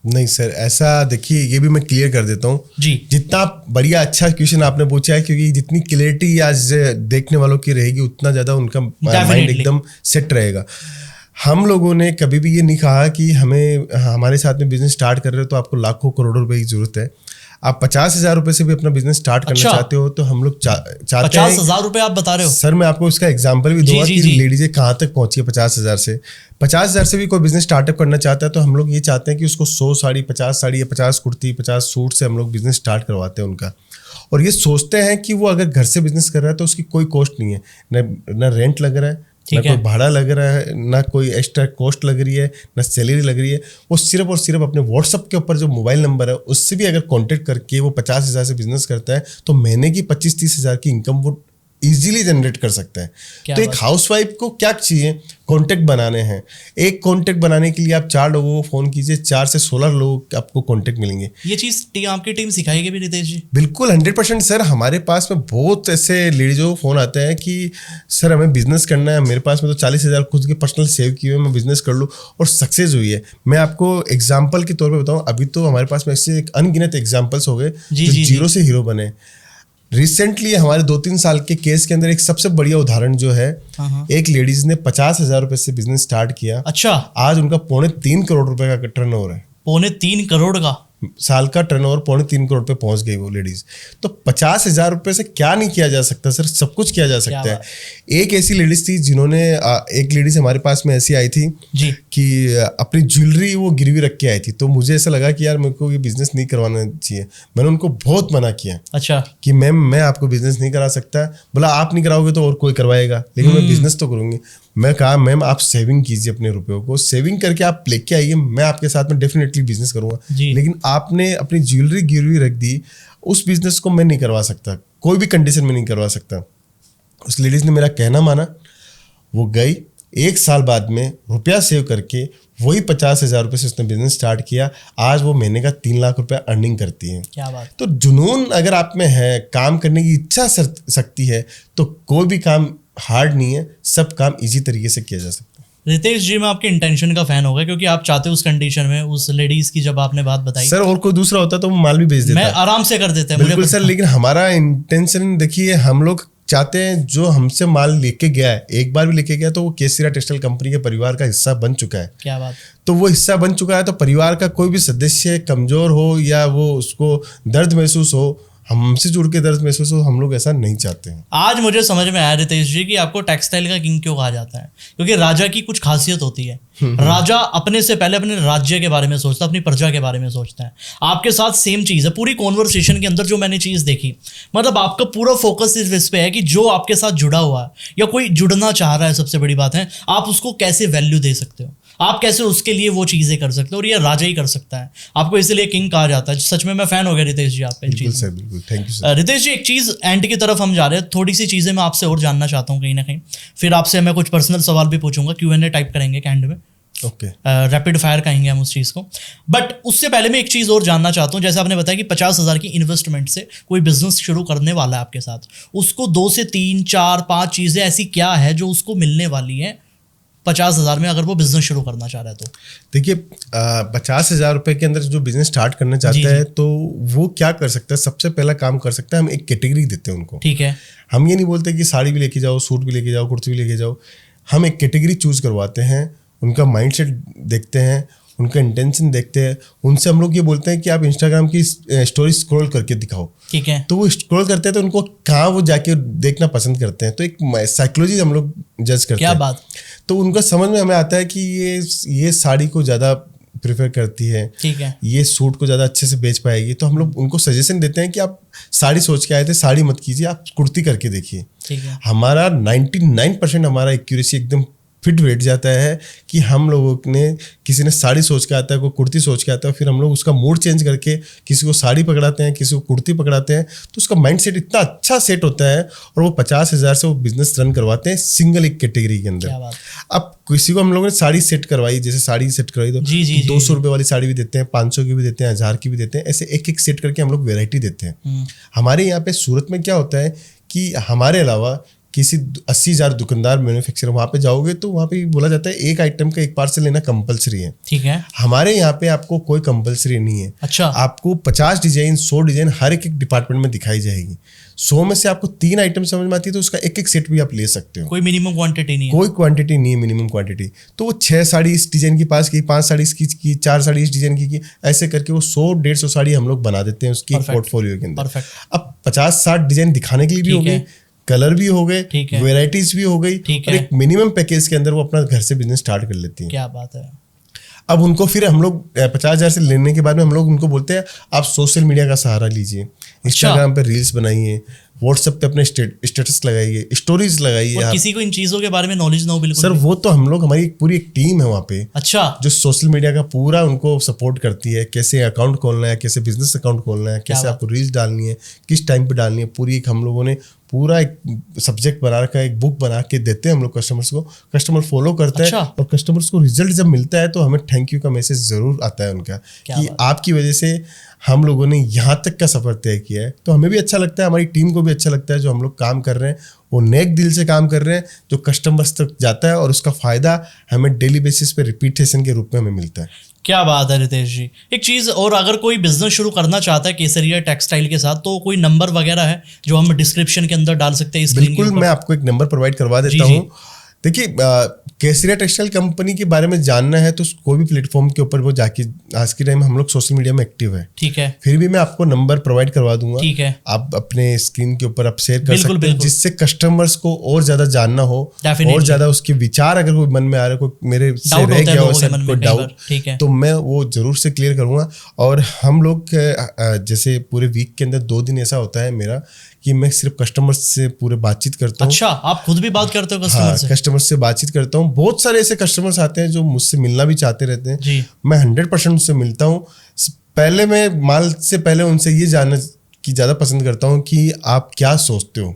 [SPEAKER 1] नहीं सर, ऐसा देखिए, ये भी मैं क्लियर कर देता हूँ
[SPEAKER 2] जी।
[SPEAKER 1] जितना बढ़िया अच्छा क्वेश्चन आपने पूछा है, क्योंकि जितनी क्लियरिटी आज देखने वालों की रहेगी उतना ज़्यादा उनका माइंड एकदम सेट रहेगा। हम लोगों ने कभी भी ये नहीं कहा कि हमारे साथ में बिजनेस स्टार्ट कर रहे हो तो आपको लाखों करोड़ों रुपए की जरूरत है। आप 50,000 रुपए से भी अपना बिजनेस स्टार्ट करना चाहते हो तो हम लोग चाहते हैं।
[SPEAKER 2] 50,000 रुपए आप बता रहे हो?
[SPEAKER 1] सर मैं आपको इसका एग्जांपल भी दूंगा कि लेडीजें कहाँ तक पहुंची है 50,000 से। 50,000 से भी कोई बिजनेस स्टार्टअप करना चाहता है तो हम लोग ये चाहते हैं कि उसको 100 साड़ी, 50 साड़ी या 50 कुर्ती, 50 सूट से हम लोग बिजनेस स्टार्ट करवाते हैं उनका। और ये सोचते हैं कि वो अगर घर से बिजनेस कर रहा है तो उसकी कोई कॉस्ट नहीं है, न रेंट लग रहा है, ना कोई भाड़ा लग रहा है, ना कोई एक्स्ट्रा कॉस्ट लग रही है, ना सैलरी लग रही है। वो सिर्फ और सिर्फ अपने व्हाट्सअप के ऊपर जो मोबाइल नंबर है उससे भी अगर कांटेक्ट करके वो 50,000 से बिजनेस करता है तो महीने की 25-30 हज़ार की इनकम वो इजीली जनरेट कर सकता है। तो एक हाउसवाइफ को क्या चाहिए, कॉन्टेक्ट बनाने हैं। एक कॉन्टेक्ट बनाने के लिए आप 4 लोगों को फोन कीजिए, 4 से 16 लोग आपको कॉन्टेक्ट मिलेंगे।
[SPEAKER 2] ये चीज़ आपकी टीम सिखाएगी भी रितेश जी?
[SPEAKER 1] बिल्कुल 100% सर। हमारे पास में बहुत ऐसे लेडीजों को फोन आते हैं कि सर हमें बिजनेस करना है, मेरे पास में तो 40,000 खुद के पर्सनल सेव किए हुए, मैं बिजनेस कर लूँ और सक्सेस हुई है। मैं आपको एग्जाम्पल के तौर पर बताऊँ, अभी तो हमारे पास में ऐसे एक अनगिनत एग्जाम्पल्स हो गए जो जीरो से हीरो बने। रिसेंटली हमारे 2-3 साल के केस के अंदर एक सबसे बढ़िया उदाहरण जो है, एक लेडीज ने 50,000 रुपए से बिजनेस स्टार्ट किया।
[SPEAKER 2] अच्छा। आज
[SPEAKER 1] उनका 3.25 करोड़ रुपए का टर्नओवर है।
[SPEAKER 2] 3.25 करोड़ का
[SPEAKER 1] साल का टर्नओवर 3.25 करोड़ पे पहुंच गई वो लेडीज। तो 50,000 रुपए से क्या नहीं किया जा सकता सर, सब कुछ किया जा सकता है। एक ऐसी लेडीज थी जिन्होंने, एक लेडीज हमारे पास में ऐसी आई थी जी कि अपनी ज्वेलरी वो गिरवी रख के आई थी। तो मुझे ऐसा लगा कि यार मेरे को ये बिजनेस नहीं करवाना चाहिए। मैंने उनको बहुत मना किया। अच्छा। कि मैम मैं आपको बिजनेस नहीं करा सकता। बोला आप नहीं कराओगे तो और कोई करवाएगा, लेकिन मैं बिजनेस तो करूंगी। मैं कहा मैम आप सेविंग कीजिए अपने रुपयों को, सेविंग करके आप लेके आइए, मैं आपके साथ में डेफिनेटली बिजनेस करूंगा। लेकिन आपने अपनी ज्वेलरी गिरवी रख दी, उस बिजनेस को मैं नहीं करवा सकता, कोई भी कंडीशन में नहीं करवा सकता। उस लेडीज ने मेरा कहना माना, वो गई। 1 साल बाद में रुपया सेव करके वही 50,000 रुपये से उसने बिजनेस स्टार्ट किया। आज वो महीने का 3 लाख रुपया अर्निंग करती है। क्या बात। तो जुनून अगर आप में है, काम करने की इच्छा शक्ति है, तो कोई भी काम हार्ड नहीं है, सब काम इजी तरीके से किया जा सकता है।
[SPEAKER 2] रितेश जी मैं आपके इंटेंशन का फैन हो गया, क्योंकि आप चाहते हो उस कंडीशन में उस लेडीज की, जब आपने बात बताई
[SPEAKER 1] सर और कोई दूसरा होता तो वो माल भी बेच देता,
[SPEAKER 2] मैं आराम से कर देते हैं।
[SPEAKER 1] बिल्कुल सर, लेकिन हमारा इंटेंशन देखिए, हम लोग चाहते हैं जो हमसे माल लेके गया है, एक बार भी लेके गया तो वो केसरिया टेक्सटाइल कंपनी के परिवार का हिस्सा बन चुका है। क्या बात। तो वो हिस्सा बन चुका है तो परिवार का कोई भी सदस्य कमजोर हो या वो उसको दर्द महसूस हो, हमसे जुड़ के दर्द महसूस हो, हम लोग ऐसा नहीं चाहते हैं।
[SPEAKER 2] आज मुझे समझ में आया रितेश जी कि आपको टेक्सटाइल का किंग क्यों कहा जाता है, क्योंकि राजा की कुछ खासियत होती है। राजा अपने से पहले अपने राज्य के बारे में सोचता है, अपनी प्रजा के बारे में सोचता है। आपके साथ सेम चीज़ है। पूरी कॉन्वर्सेशन के अंदर जो मैंने चीज़ देखी, मतलब आपका पूरा फोकस इस पे है कि जो आपके साथ जुड़ा हुआ है या कोई जुड़ना चाह रहा है, सबसे बड़ी बात है आप उसको कैसे वैल्यू दे सकते हो, आप कैसे उसके लिए वो चीज़ें कर सकते हो, और ये राजा ही कर सकता है। आपको इसलिए किंग कहा जाता है। सच में मैं फैन हो गया रितेश जी आपके चीज़।
[SPEAKER 1] बिल्कुल, थैंक यू सर।
[SPEAKER 2] रितेश जी एक चीज़ एंड की तरफ हम जा रहे हैं, थोड़ी सी चीज़ें मैं आपसे और जानना चाहता हूँ कहीं ना कहीं, फिर आपसे मैं कुछ पर्सनल सवाल भी पूछूंगा, Q&A टाइप करेंगे एंड में।
[SPEAKER 1] ओके।
[SPEAKER 2] रैपिड फायर कहेंगे हम उस चीज़ को। बट उससे पहले मैं एक चीज़ और जानना चाहता हूँ। जैसे आपने बताया कि 50,000 की इन्वेस्टमेंट से कोई बिजनेस शुरू करने वाला है आपके साथ, उसको 2 से 3, 4, 5 चीज़ें ऐसी क्या है जो उसको मिलने वाली है 50,000 में अगर वो बिजनेस शुरू करना चाह रहा है तो?
[SPEAKER 1] देखिए 50,000 रुपए के अंदर जो बिजनेस स्टार्ट करना चाहता है तो वो क्या कर सकता है, सबसे पहला काम कर सकता है, हम एक कैटेगरी देते हैं उनको।
[SPEAKER 2] ठीक है।
[SPEAKER 1] हम ये नहीं बोलते कि साड़ी भी लेके जाओ, सूट भी लेके जाओ, कुर्ती भी लेके जाओ। हम एक कैटेगरी चूज करवाते हैं, उनका माइंडसेट देखते हैं, उनका इंटेंशन देखते हैं। उनसे हम लोग ये बोलते हैं कि आप इंस्टाग्राम की स्टोरी स्क्रॉल करके दिखाओ।
[SPEAKER 2] ठीक है।
[SPEAKER 1] तो वो स्क्रॉल करते हैं तो उनको कहाँ वो जाके देखना पसंद करते हैं, तो एक साइकोलॉजी हम लोग जज करते हैं।
[SPEAKER 2] क्या बात।
[SPEAKER 1] तो उनका समझ में हमें आता है कि ये साड़ी को ज़्यादा प्रेफर करती है, ठीक है, ये सूट को ज़्यादा अच्छे से बेच पाएगी। तो हम लोग उनको सजेशन देते हैं कि आप साड़ी सोच के आए थे, साड़ी मत कीजिए, आप कुर्ती करके देखिए।
[SPEAKER 2] ठीक है।
[SPEAKER 1] हमारा 99% हमारा एक्यूरेसी एकदम फिट बैठ जाता है कि हम लोगों ने, किसी ने साड़ी सोच के आता है, कोई कुर्ती सोच के आता है, फिर हम लोग उसका मूड चेंज करके किसी को साड़ी पकड़ाते हैं, किसी को कुर्ती पकड़ाते हैं, तो उसका माइंडसेट इतना अच्छा सेट होता है और वो 50,000 से वो बिजनेस रन करवाते हैं सिंगल एक कैटेगरी के अंदर। अब किसी को हम लोगों ने साड़ी सेट करवाई, जैसे साड़ी सेट करवाई तो 200 रुपये वाली साड़ी भी देते हैं, 500 की भी देते हैं, 1000 की भी देते हैं, ऐसे एक एक सेट करके हम लोग वेराइटी देते हैं। हमारे यहाँ पे सूरत में क्या होता है कि हमारे अलावा किसी 80,000 दुकानदार मैन्युफैक्चरर वहाँ पे जाओगे तो वहाँ पे बोला जाता है एक आइटम का एक पार्सल लेना कंपलसरी है।
[SPEAKER 2] ठीक है।
[SPEAKER 1] हमारे यहाँ पे आपको कोई कंपलसरी नहीं है।
[SPEAKER 2] अच्छा।
[SPEAKER 1] आपको 50 डिजाइन 100 डिजाइन हर एक डिपार्टमेंट में दिखाई जाएगी। 100 में से आपको 3 आइटम समझ में आती है तो उसका एक एक सेट भी आप ले सकते हो।
[SPEAKER 2] कोई मिनिमम क्वांटिटी नहीं है।
[SPEAKER 1] कोई क्वांटिटी नहीं है मिनिमम क्वांटिटी। तो वो 6 साड़ी इस डिजाइन के पास की, 5 साड़ी इसकी की, 4 साड़ी इस डिजाइन की, ऐसे करके वो 100-150 साड़ी हम लोग बना देते हैं उसकी पोर्टफोलियो के अंदर। अब 50-60 डिजाइन दिखाने के लिए भी हो गए, कलर भी हो गए, वेराइटीज भी हो गई, और एक मिनिमम पैकेज के अंदर वो अपना घर से बिजनेस स्टार्ट कर लेती है।
[SPEAKER 2] क्या बात है।
[SPEAKER 1] अब उनको फिर हम लोग 50,000 से लेने के बाद में हम लोग उनको बोलते हैं आप सोशल मीडिया का सहारा लीजिए, इंस्टाग्राम पे रील्स बनाइए, व्हाट्सएप पे अपने स्टेटस लगाइए, स्टोरीज लगाइए।
[SPEAKER 2] किसी को इन चीजों के बारे में नॉलेज ना हो बिल्कुल
[SPEAKER 1] सर, वो तो हम लोग, हमारी पूरी एक टीम है वहाँ पे।
[SPEAKER 2] अच्छा।
[SPEAKER 1] जो सोशल मीडिया का पूरा उनको सपोर्ट करती है, कैसे अकाउंट खोलना है, कैसे बिजनेस अकाउंट खोलना है, कैसे आपको रील्स डालनी है, किस टाइम पे डालनी है, पूरी एक हम लोगों ने पूरा एक सब्जेक्ट बना रखा है, एक बुक बना के देते हैं हम लोग कस्टमर्स को। कस्टमर फॉलो करते हैं और कस्टमर्स को रिजल्ट जब मिलता है तो हमें थैंक यू का मैसेज जरूर आता है उनका कि आपकी वजह से हम लोगों ने यहाँ तक का सफर तय किया है। तो हमें भी अच्छा लगता है, हमारी टीम को भी अच्छा लगता है, जो हम लोग काम कर रहे हैं वो नेक दिल से काम कर रहे हैं, जो कस्टमर्स तक जाता है और उसका फायदा हमें डेली बेसिस पे रिपीटेशन के रूप में हमें मिलता है।
[SPEAKER 2] क्या बात है रितेश जी। एक चीज़ और, अगर कोई बिजनेस शुरू करना चाहता है केसरिया टेक्सटाइल के साथ, तो कोई नंबर वगैरह है जो हम डिस्क्रिप्शन के अंदर डाल सकते हैं?
[SPEAKER 1] बिल्कुल, मैं आपको एक नंबर प्रोवाइड करवा देता हूँ। देखिए, केसरिया टेक्सटाइल कंपनी के बारे में जानना है तो कोई भी प्लेटफॉर्म के ऊपर वो जाके, आज के टाइम हम लोग सोशल मीडिया में एक्टिव है।
[SPEAKER 2] ठीक है।
[SPEAKER 1] फिर भी मैं आपको नंबर प्रोवाइड करवा दूंगा।
[SPEAKER 2] ठीक है।
[SPEAKER 1] आप अपने स्क्रीन के ऊपर आप शेयर कर सकते हैं, जिससे कस्टमर्स को और ज्यादा जानना हो, और ज्यादा उसके विचार अगर कोई मन में आ रहा है, कोई मेरे से रह गया हो सर कोई डाउट, तो मैं वो जरूर से क्लियर करूंगा। और हम लोग जैसे पूरे वीक के अंदर 2 दिन ऐसा होता है मेरा कि मैं सिर्फ कस्टमर्स से पूरे बातचीत करता हूँ।
[SPEAKER 2] अच्छा, आप खुद भी बात करते हो कस्टमर से?
[SPEAKER 1] कस्टमर्स से बातचीत करता हूँ। बहुत सारे ऐसे कस्टमर्स आते हैं जो मुझसे मिलना भी चाहते रहते हैं
[SPEAKER 2] जी।
[SPEAKER 1] मैं 100% उनसे मिलता हूँ। पहले मैं माल से पहले उनसे ये जानना की ज़्यादा पसंद करता हूँ कि आप क्या सोचते हो।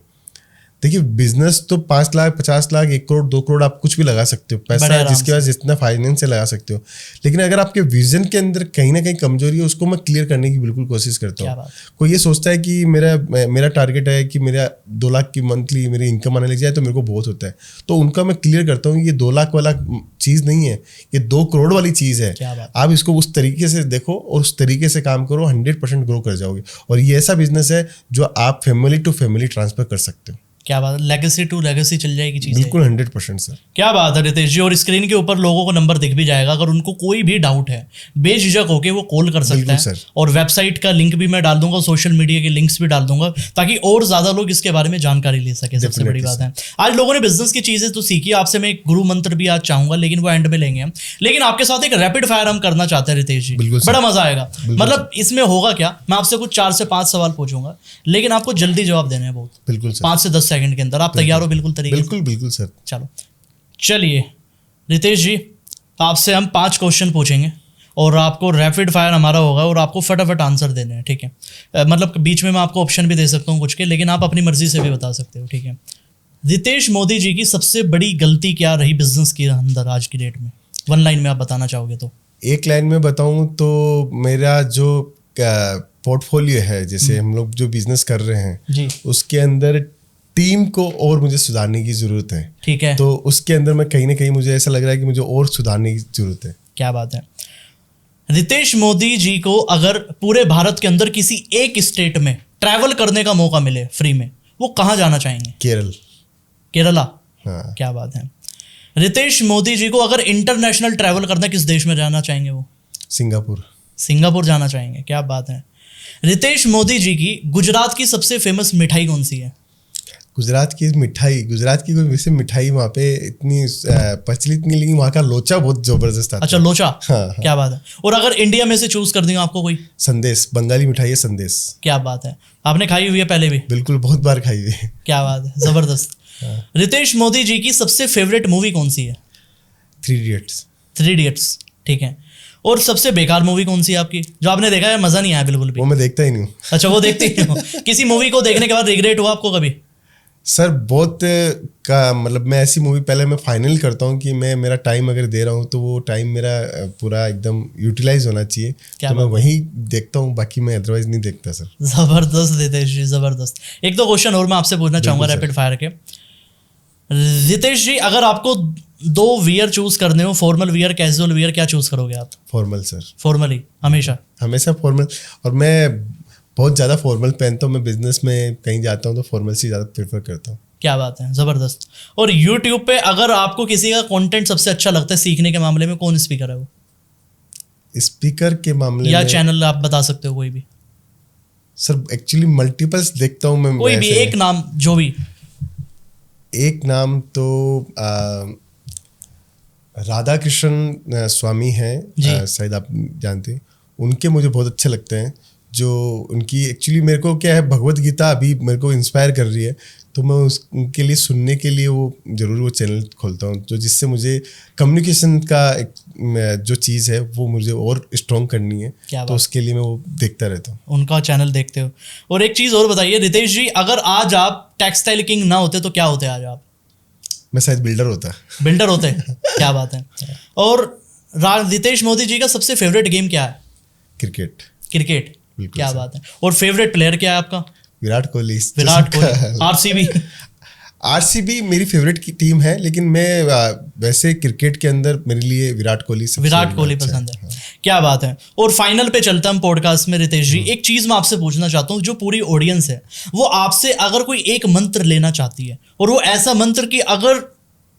[SPEAKER 1] देखिए, बिजनेस तो 5 लाख 50 लाख 1 करोड़ 2 करोड़ आप कुछ भी लगा सकते हो, पैसा जिसके पास जितना फाइनेंस से लगा सकते हो, लेकिन अगर आपके विजन के अंदर कहीं ना कहीं कमजोरी है उसको मैं क्लियर करने की बिल्कुल कोशिश करता हूँ। कोई ये सोचता है कि मेरा टारगेट है कि मेरा 2 लाख की मंथली मेरी इनकम आने लग जाए तो मेरे को बहुत होता है, तो उनका मैं क्लियर करता हूँ ये 2 लाख वाला चीज़ नहीं है, ये 2 करोड़ वाली चीज़ है। आप इसको उस तरीके से देखो और उस तरीके से काम करो, 100% ग्रो कर जाओगे। और ये ऐसा बिजनेस है जो आप फैमिली टू फैमिली ट्रांसफर कर सकते हो।
[SPEAKER 2] क्या बात है, लेगेसी टू लेगेसी चल जाएगी चीज़।
[SPEAKER 1] बिल्कुल 100% सर।
[SPEAKER 2] क्या बात है रितेश जी। और स्क्रीन के ऊपर लोगों को नंबर दिख भी जाएगा, अगर उनको कोई भी डाउट है बेझिझक होके वो कॉल कर सकते हैं। और वेबसाइट का लिंक भी मैं डाल दूंगा, सोशल मीडिया के लिंक्स भी डाल दूंगा, ताकि और ज्यादा लोग इसके बारे में जानकारी ले सके। सबसे बड़ी बात है, आज लोगों ने बिजनेस की चीजें तो सीखी, आपसे मैं एक गुरु मंत्र भी आज चाहूंगा, लेकिन वो एंड में लेंगे हम। लेकिन आपके साथ एक रैपिड फायर हम करना चाहते हैं रितेश जी, बड़ा मजा आएगा। मतलब इसमें होगा क्या, मैं आपसे कुछ 4 से 5 सवाल पूछूंगा, लेकिन आपको जल्दी जवाब देने हैं बहुत। बिल्कुल 5 से 10 सेकंड के अंदर। आप तैयार हो बिल्कुल तरीके से?
[SPEAKER 1] बिल्कुल सर।
[SPEAKER 2] चलिए रितेश जी, आपसे हम 5 क्वेश्चन पूछेंगे और आपको रैपिड फायर हमारा होगा और आपको फटाफट आंसर देने हैं। ठीक है, मतलब बीच में मैं आपको ऑप्शन भी दे सकता हूँ कुछ के, लेकिन आप अपनी मर्जी से भी बता सकते हो। ठीक है, रितेश मोदी जी की सबसे बड़ी गलती क्या रही बिजनेस के अंदर आज की डेट में? 1 लाइन में आप बताना चाहोगे तो?
[SPEAKER 1] 1 लाइन में बताऊं तो मेरा जो पोर्टफोलियो है, जैसे हम लोग जो बिजनेस कर रहे हैं जी, उसके अंदर टीम को और मुझे सुधारने की ज़रूरत है।
[SPEAKER 2] ठीक है,
[SPEAKER 1] तो उसके अंदर मैं कहीं ना कहीं मुझे ऐसा लग रहा है कि मुझे और सुधारने की ज़रूरत है।
[SPEAKER 2] क्या बात है। रितेश मोदी जी को अगर पूरे भारत के अंदर किसी एक स्टेट में ट्रैवल करने का मौका मिले फ्री में, वो कहाँ जाना चाहेंगे? केरला।
[SPEAKER 1] हाँ।
[SPEAKER 2] क्या बात है। रितेश मोदी जी को अगर इंटरनेशनल ट्रैवल करना, किस देश में जाना चाहेंगे वो? सिंगापुर जाना चाहेंगे। क्या बात है। रितेश मोदी जी की गुजरात की सबसे फेमस मिठाई कौन सी है?
[SPEAKER 1] गुजरात की कोई वैसे मिठाई वहाँ पे इतनी प्रचलित नहीं, लेकिन वहाँ का लोचा बहुत जबरदस्त आता है।
[SPEAKER 2] अच्छा, लोचा।
[SPEAKER 1] हाँ।
[SPEAKER 2] क्या बात है। और अगर इंडिया में से चूज कर दूं आपको कोई?
[SPEAKER 1] संदेश, बंगाली मिठाई है संदेश।
[SPEAKER 2] क्या बात है। आपने खाई हुई है पहले भी?
[SPEAKER 1] बिल्कुल, बहुत बार खाई हुई है।
[SPEAKER 2] क्या बात है, जबरदस्त। रितेश मोदी जी की सबसे फेवरेट मूवी कौन सी है?
[SPEAKER 1] 3 इडियट्स।
[SPEAKER 2] ठीक है। और सबसे बेकार मूवी कौन सी है आपकी, जो आपने देखा है मजा नहीं आया बिल्कुल भी?
[SPEAKER 1] वो मैं देखता ही नहीं हूँ।
[SPEAKER 2] अच्छा, वो देखते ही हो। किसी मूवी को देखने के बाद रिग्रेट हुआ आपको कभी?
[SPEAKER 1] सर बहुत का मतलब, मैं ऐसी मूवी पहले मैं फाइनल करता हूँ कि मैं मेरा टाइम अगर दे रहा हूँ तो वो टाइम मेरा पूरा एकदम यूटिलाइज होना चाहिए, तो मैं वही देखता हूँ, बाकी मैं अदरवाइज नहीं देखता सर।
[SPEAKER 2] जबरदस्त रितेश जी, जबरदस्त। एक दो क्वेश्चन और मैं आपसे पूछना चाहूंगा रैपिड फायर के। रितेश जी, अगर आपको 2 वियर चूज करने हो, फॉर्मल वियर, कैजुअल वियर, क्या चूज करोगे आप?
[SPEAKER 1] Formal sir.
[SPEAKER 2] फॉर्मल ही हमेशा
[SPEAKER 1] फॉर्मल। और मैं बहुत ज़्यादा फॉर्मल पहनता हूँ। मैं बिजनेस में कहीं जाता हूँ तो फॉर्मल से ज़्यादा प्रेफर करता हूँ।
[SPEAKER 2] क्या बात है, ज़बरदस्त। और यूट्यूब पे अगर आपको किसी का कंटेंट सबसे अच्छा लगता है सीखने के मामले में, कौन स्पीकर है वो?
[SPEAKER 1] स्पीकर के मामले
[SPEAKER 2] या
[SPEAKER 1] में
[SPEAKER 2] चैनल आप बता सकते हो कोई भी?
[SPEAKER 1] सर एक्चुअली मल्टीपल्स देखता हूँ मैं।
[SPEAKER 2] कोई भी एक नाम, जो भी।
[SPEAKER 1] एक नाम तो राधा कृष्ण स्वामी हैं, शायद आप जानते हैं। उनके मुझे बहुत अच्छे लगते हैं। जो उनकी एक्चुअली मेरे को क्या है, भगवत गीता अभी मेरे को इंस्पायर कर रही है, तो मैं उनके लिए सुनने के लिए वो ज़रूर वो चैनल खोलता हूँ, जो जिससे मुझे कम्युनिकेशन का एक जो चीज़ है वो मुझे और स्ट्रॉन्ग करनी है, तो उसके लिए मैं वो देखता रहता हूँ।
[SPEAKER 2] उनका चैनल देखते हो। और एक चीज़ और बताइए रितेश जी, अगर आज आप टेक्सटाइल किंग ना होते तो क्या होते आज आप?
[SPEAKER 1] मैं शायद बिल्डर होते।
[SPEAKER 2] क्या बात है। और रितेश मोदी जी का सबसे फेवरेट गेम क्या है? क्रिकेट। क्या बात है। और फेवरेट प्लेयर क्या है आपका?
[SPEAKER 1] विराट कोहली। आरसीबी मेरी फेवरेट की टीम है, लेकिन मैं वैसे क्रिकेट के अंदर मेरे लिए विराट कोहली
[SPEAKER 2] पसंद है। क्या बात है। और फाइनल पे चलता हम पॉडकास्ट में रितेश जी, एक चीज मैं आपसे पूछना चाहता हूँ, जो पूरी ऑडियंस है वो आपसे अगर कोई एक मंत्र लेना चाहती है, और वो ऐसा मंत्र कि अगर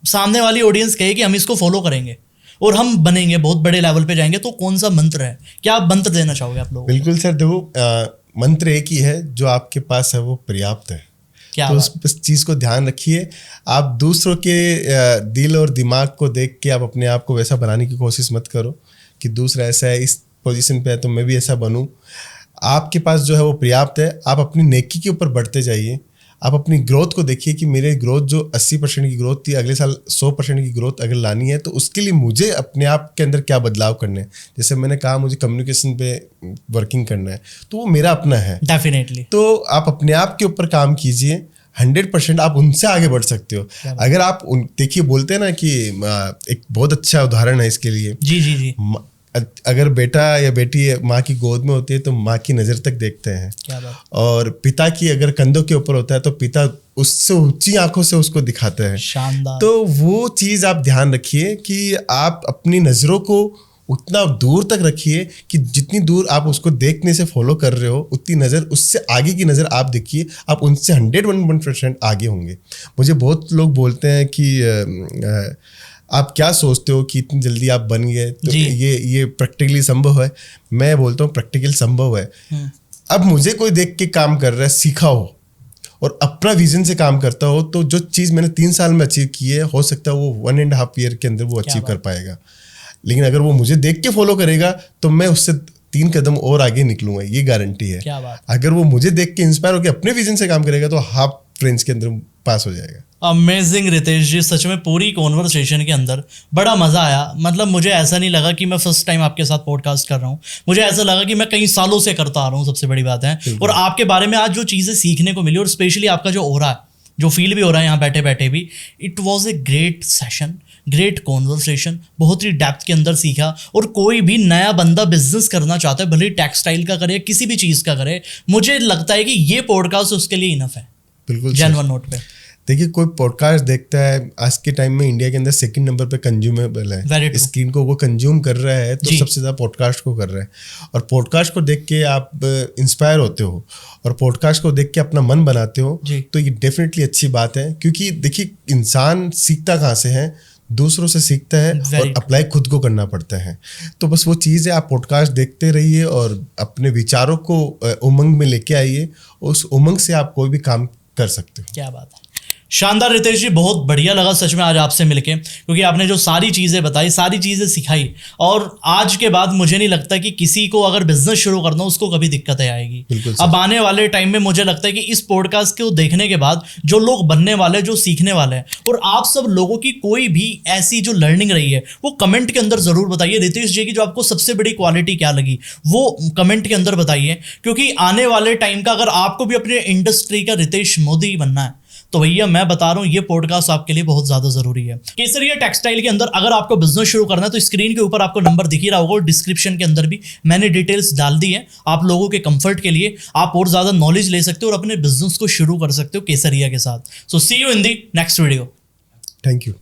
[SPEAKER 2] सामने वाली ऑडियंस कहे कि हम इसको फॉलो करेंगे और हम बनेंगे, बहुत बड़े लेवल पे जाएंगे, तो कौन सा मंत्र है? क्या आप मंत्र देना चाहोगे आप लोगों को?
[SPEAKER 1] बिल्कुल सर, देखो मंत्र एक ही है, जो आपके पास है वो पर्याप्त है।
[SPEAKER 2] क्या
[SPEAKER 1] तो उस चीज़ को ध्यान रखिए। आप दूसरों के दिल और दिमाग को देख के आप अपने आप को वैसा बनाने की कोशिश मत करो कि दूसरा ऐसा है, इस पोजीशन पे है तो मैं भी ऐसा बनूं। आपके पास जो है वो पर्याप्त है। आप अपनी नेकी के ऊपर बढ़ते जाइए। आप अपनी ग्रोथ को देखिए कि मेरे ग्रोथ जो 80% की ग्रोथ थी, अगले साल 100% की ग्रोथ अगर लानी है तो उसके लिए मुझे अपने आप के अंदर क्या बदलाव करने हैं। जैसे मैंने कहा, मुझे कम्युनिकेशन पे वर्किंग करना है, तो वो मेरा अपना है
[SPEAKER 2] डेफिनेटली।
[SPEAKER 1] तो आप अपने आप के ऊपर काम कीजिए। 100% आप उनसे आगे बढ़ सकते हो। अगर आप देखिए, बोलते हैं ना कि एक बहुत अच्छा उदाहरण है इसके लिए।
[SPEAKER 2] जी।
[SPEAKER 1] अगर बेटा या बेटी माँ की गोद में होती है तो माँ की नज़र तक देखते हैं।
[SPEAKER 2] क्या बात।
[SPEAKER 1] और पिता की अगर कंधों के ऊपर होता है तो पिता उससे ऊंची आंखों से उसको दिखाते हैं।
[SPEAKER 2] शानदार।
[SPEAKER 1] तो वो चीज़ आप ध्यान रखिए कि आप अपनी नज़रों को उतना दूर तक रखिए कि जितनी दूर आप उसको देखने से फॉलो कर रहे हो, उतनी नज़र, उससे आगे की नज़र आप देखिए, आप उनसे 101% आगे होंगे। मुझे बहुत लोग बोलते हैं कि आप क्या सोचते हो कि इतनी जल्दी आप बन गए, तो ये प्रैक्टिकली संभव है? मैं बोलता हूँ प्रैक्टिकल संभव है। अब मुझे कोई देख के काम कर रहा है, सीखा हो और अपना विजन से काम करता हो, तो जो चीज़ मैंने 3 साल में अचीव की है, हो सकता है वो 1.5 ईयर के अंदर वो अचीव कर पाएगा। लेकिन अगर वो मुझे देख के फॉलो करेगा तो मैं उससे 3 कदम और आगे निकलूंगा, ये गारंटी है।
[SPEAKER 2] क्या बात।
[SPEAKER 1] अगर वो मुझे देख के इंस्पायर होकर अपने विजन से काम करेगा तो हाफ रेंज के अंदर पास हो जाएगा।
[SPEAKER 2] अमेजिंग रितेश जी, सच में पूरी कॉन्वर्सेशन के अंदर बड़ा मज़ा आया। मतलब मुझे ऐसा नहीं लगा कि मैं फर्स्ट टाइम आपके साथ पॉडकास्ट कर रहा हूँ, मुझे ऐसा लगा कि मैं कई सालों से करता आ रहा हूँ, सबसे बड़ी बात है। और आपके बारे में आज जो चीज़ें सीखने को मिली, और स्पेशली आपका जो हो रहा है, जो फील भी हो रहा है यहाँ बैठे बैठे भी, it was a great session, great conversation. बहुत ही डेप्थ के अंदर सीखा। और कोई भी नया बंदा बिजनेस करना चाहता है, भले टेक्सटाइल का करे, किसी भी चीज़ का करे, मुझे लगता है कि ये पॉडकास्ट उसके लिए इनफ है।
[SPEAKER 1] बिल्कुल सर।
[SPEAKER 2] जेन्युइन नोट पे।
[SPEAKER 1] देखिए कोई पॉडकास्ट देखता है, आज के टाइम में इंडिया के अंदर सेकंड नंबर पे कंज्यूमेबल
[SPEAKER 2] Very
[SPEAKER 1] है,
[SPEAKER 2] true.
[SPEAKER 1] स्क्रीन को वो कंज्यूम कर रहा है तो
[SPEAKER 2] जी।
[SPEAKER 1] सबसे ज़्यादा पॉडकास्ट को कर रहा है। और पॉडकास्ट को देख के आप इंस्पायर होते हो और पॉडकास्ट को देख के अपना मन बनाते हो,
[SPEAKER 2] जी।
[SPEAKER 1] तो ये डेफिनेटली अच्छी बात है। क्योंकि देखिए इंसान सीखता कहाँ से है, दूसरों से सीखता है
[SPEAKER 2] Very
[SPEAKER 1] और अप्लाई खुद को करना पड़ता है। तो बस वो चीज़ है, आप पॉडकास्ट देखते रहिए और अपने विचारों को उमंग में लेके आइए, उस उमंग से आप कोई भी काम कर सकते हो।
[SPEAKER 2] क्या बात है, शानदार रितेश जी, बहुत बढ़िया लगा सच में आज आपसे मिलके, क्योंकि आपने जो सारी चीज़ें बताई, सारी चीज़ें सिखाई, और आज के बाद मुझे नहीं लगता कि किसी को अगर बिजनेस शुरू करना हो उसको कभी दिक्कतें आएगी।
[SPEAKER 1] बिल्कुल सर।
[SPEAKER 2] अब आने वाले टाइम में मुझे लगता है कि इस पॉडकास्ट को देखने के बाद जो लोग बनने वाले, जो सीखने वाले हैं, और आप सब लोगों की कोई भी ऐसी जो लर्निंग रही है वो कमेंट के अंदर ज़रूर बताइए। रितेश जी की जो आपको सबसे बड़ी क्वालिटी क्या लगी वो कमेंट के अंदर बताइए, क्योंकि आने वाले टाइम का अगर आपको भी अपने इंडस्ट्री का रितेश मोदी बनना है तो भैया मैं बता रहा हूँ ये पॉडकास्ट आपके लिए बहुत ज्यादा जरूरी है। केसरिया टेक्सटाइल के अंदर अगर आपको बिजनेस शुरू करना है तो स्क्रीन के ऊपर आपको नंबर दिख ही रहा होगा, और डिस्क्रिप्शन के अंदर भी मैंने डिटेल्स डाल दी है आप लोगों के कंफर्ट के लिए। आप और ज्यादा नॉलेज ले सकते हो और अपने बिजनेस को शुरू कर सकते हो केसरिया के साथ। So see you in the next video.
[SPEAKER 1] Thank you.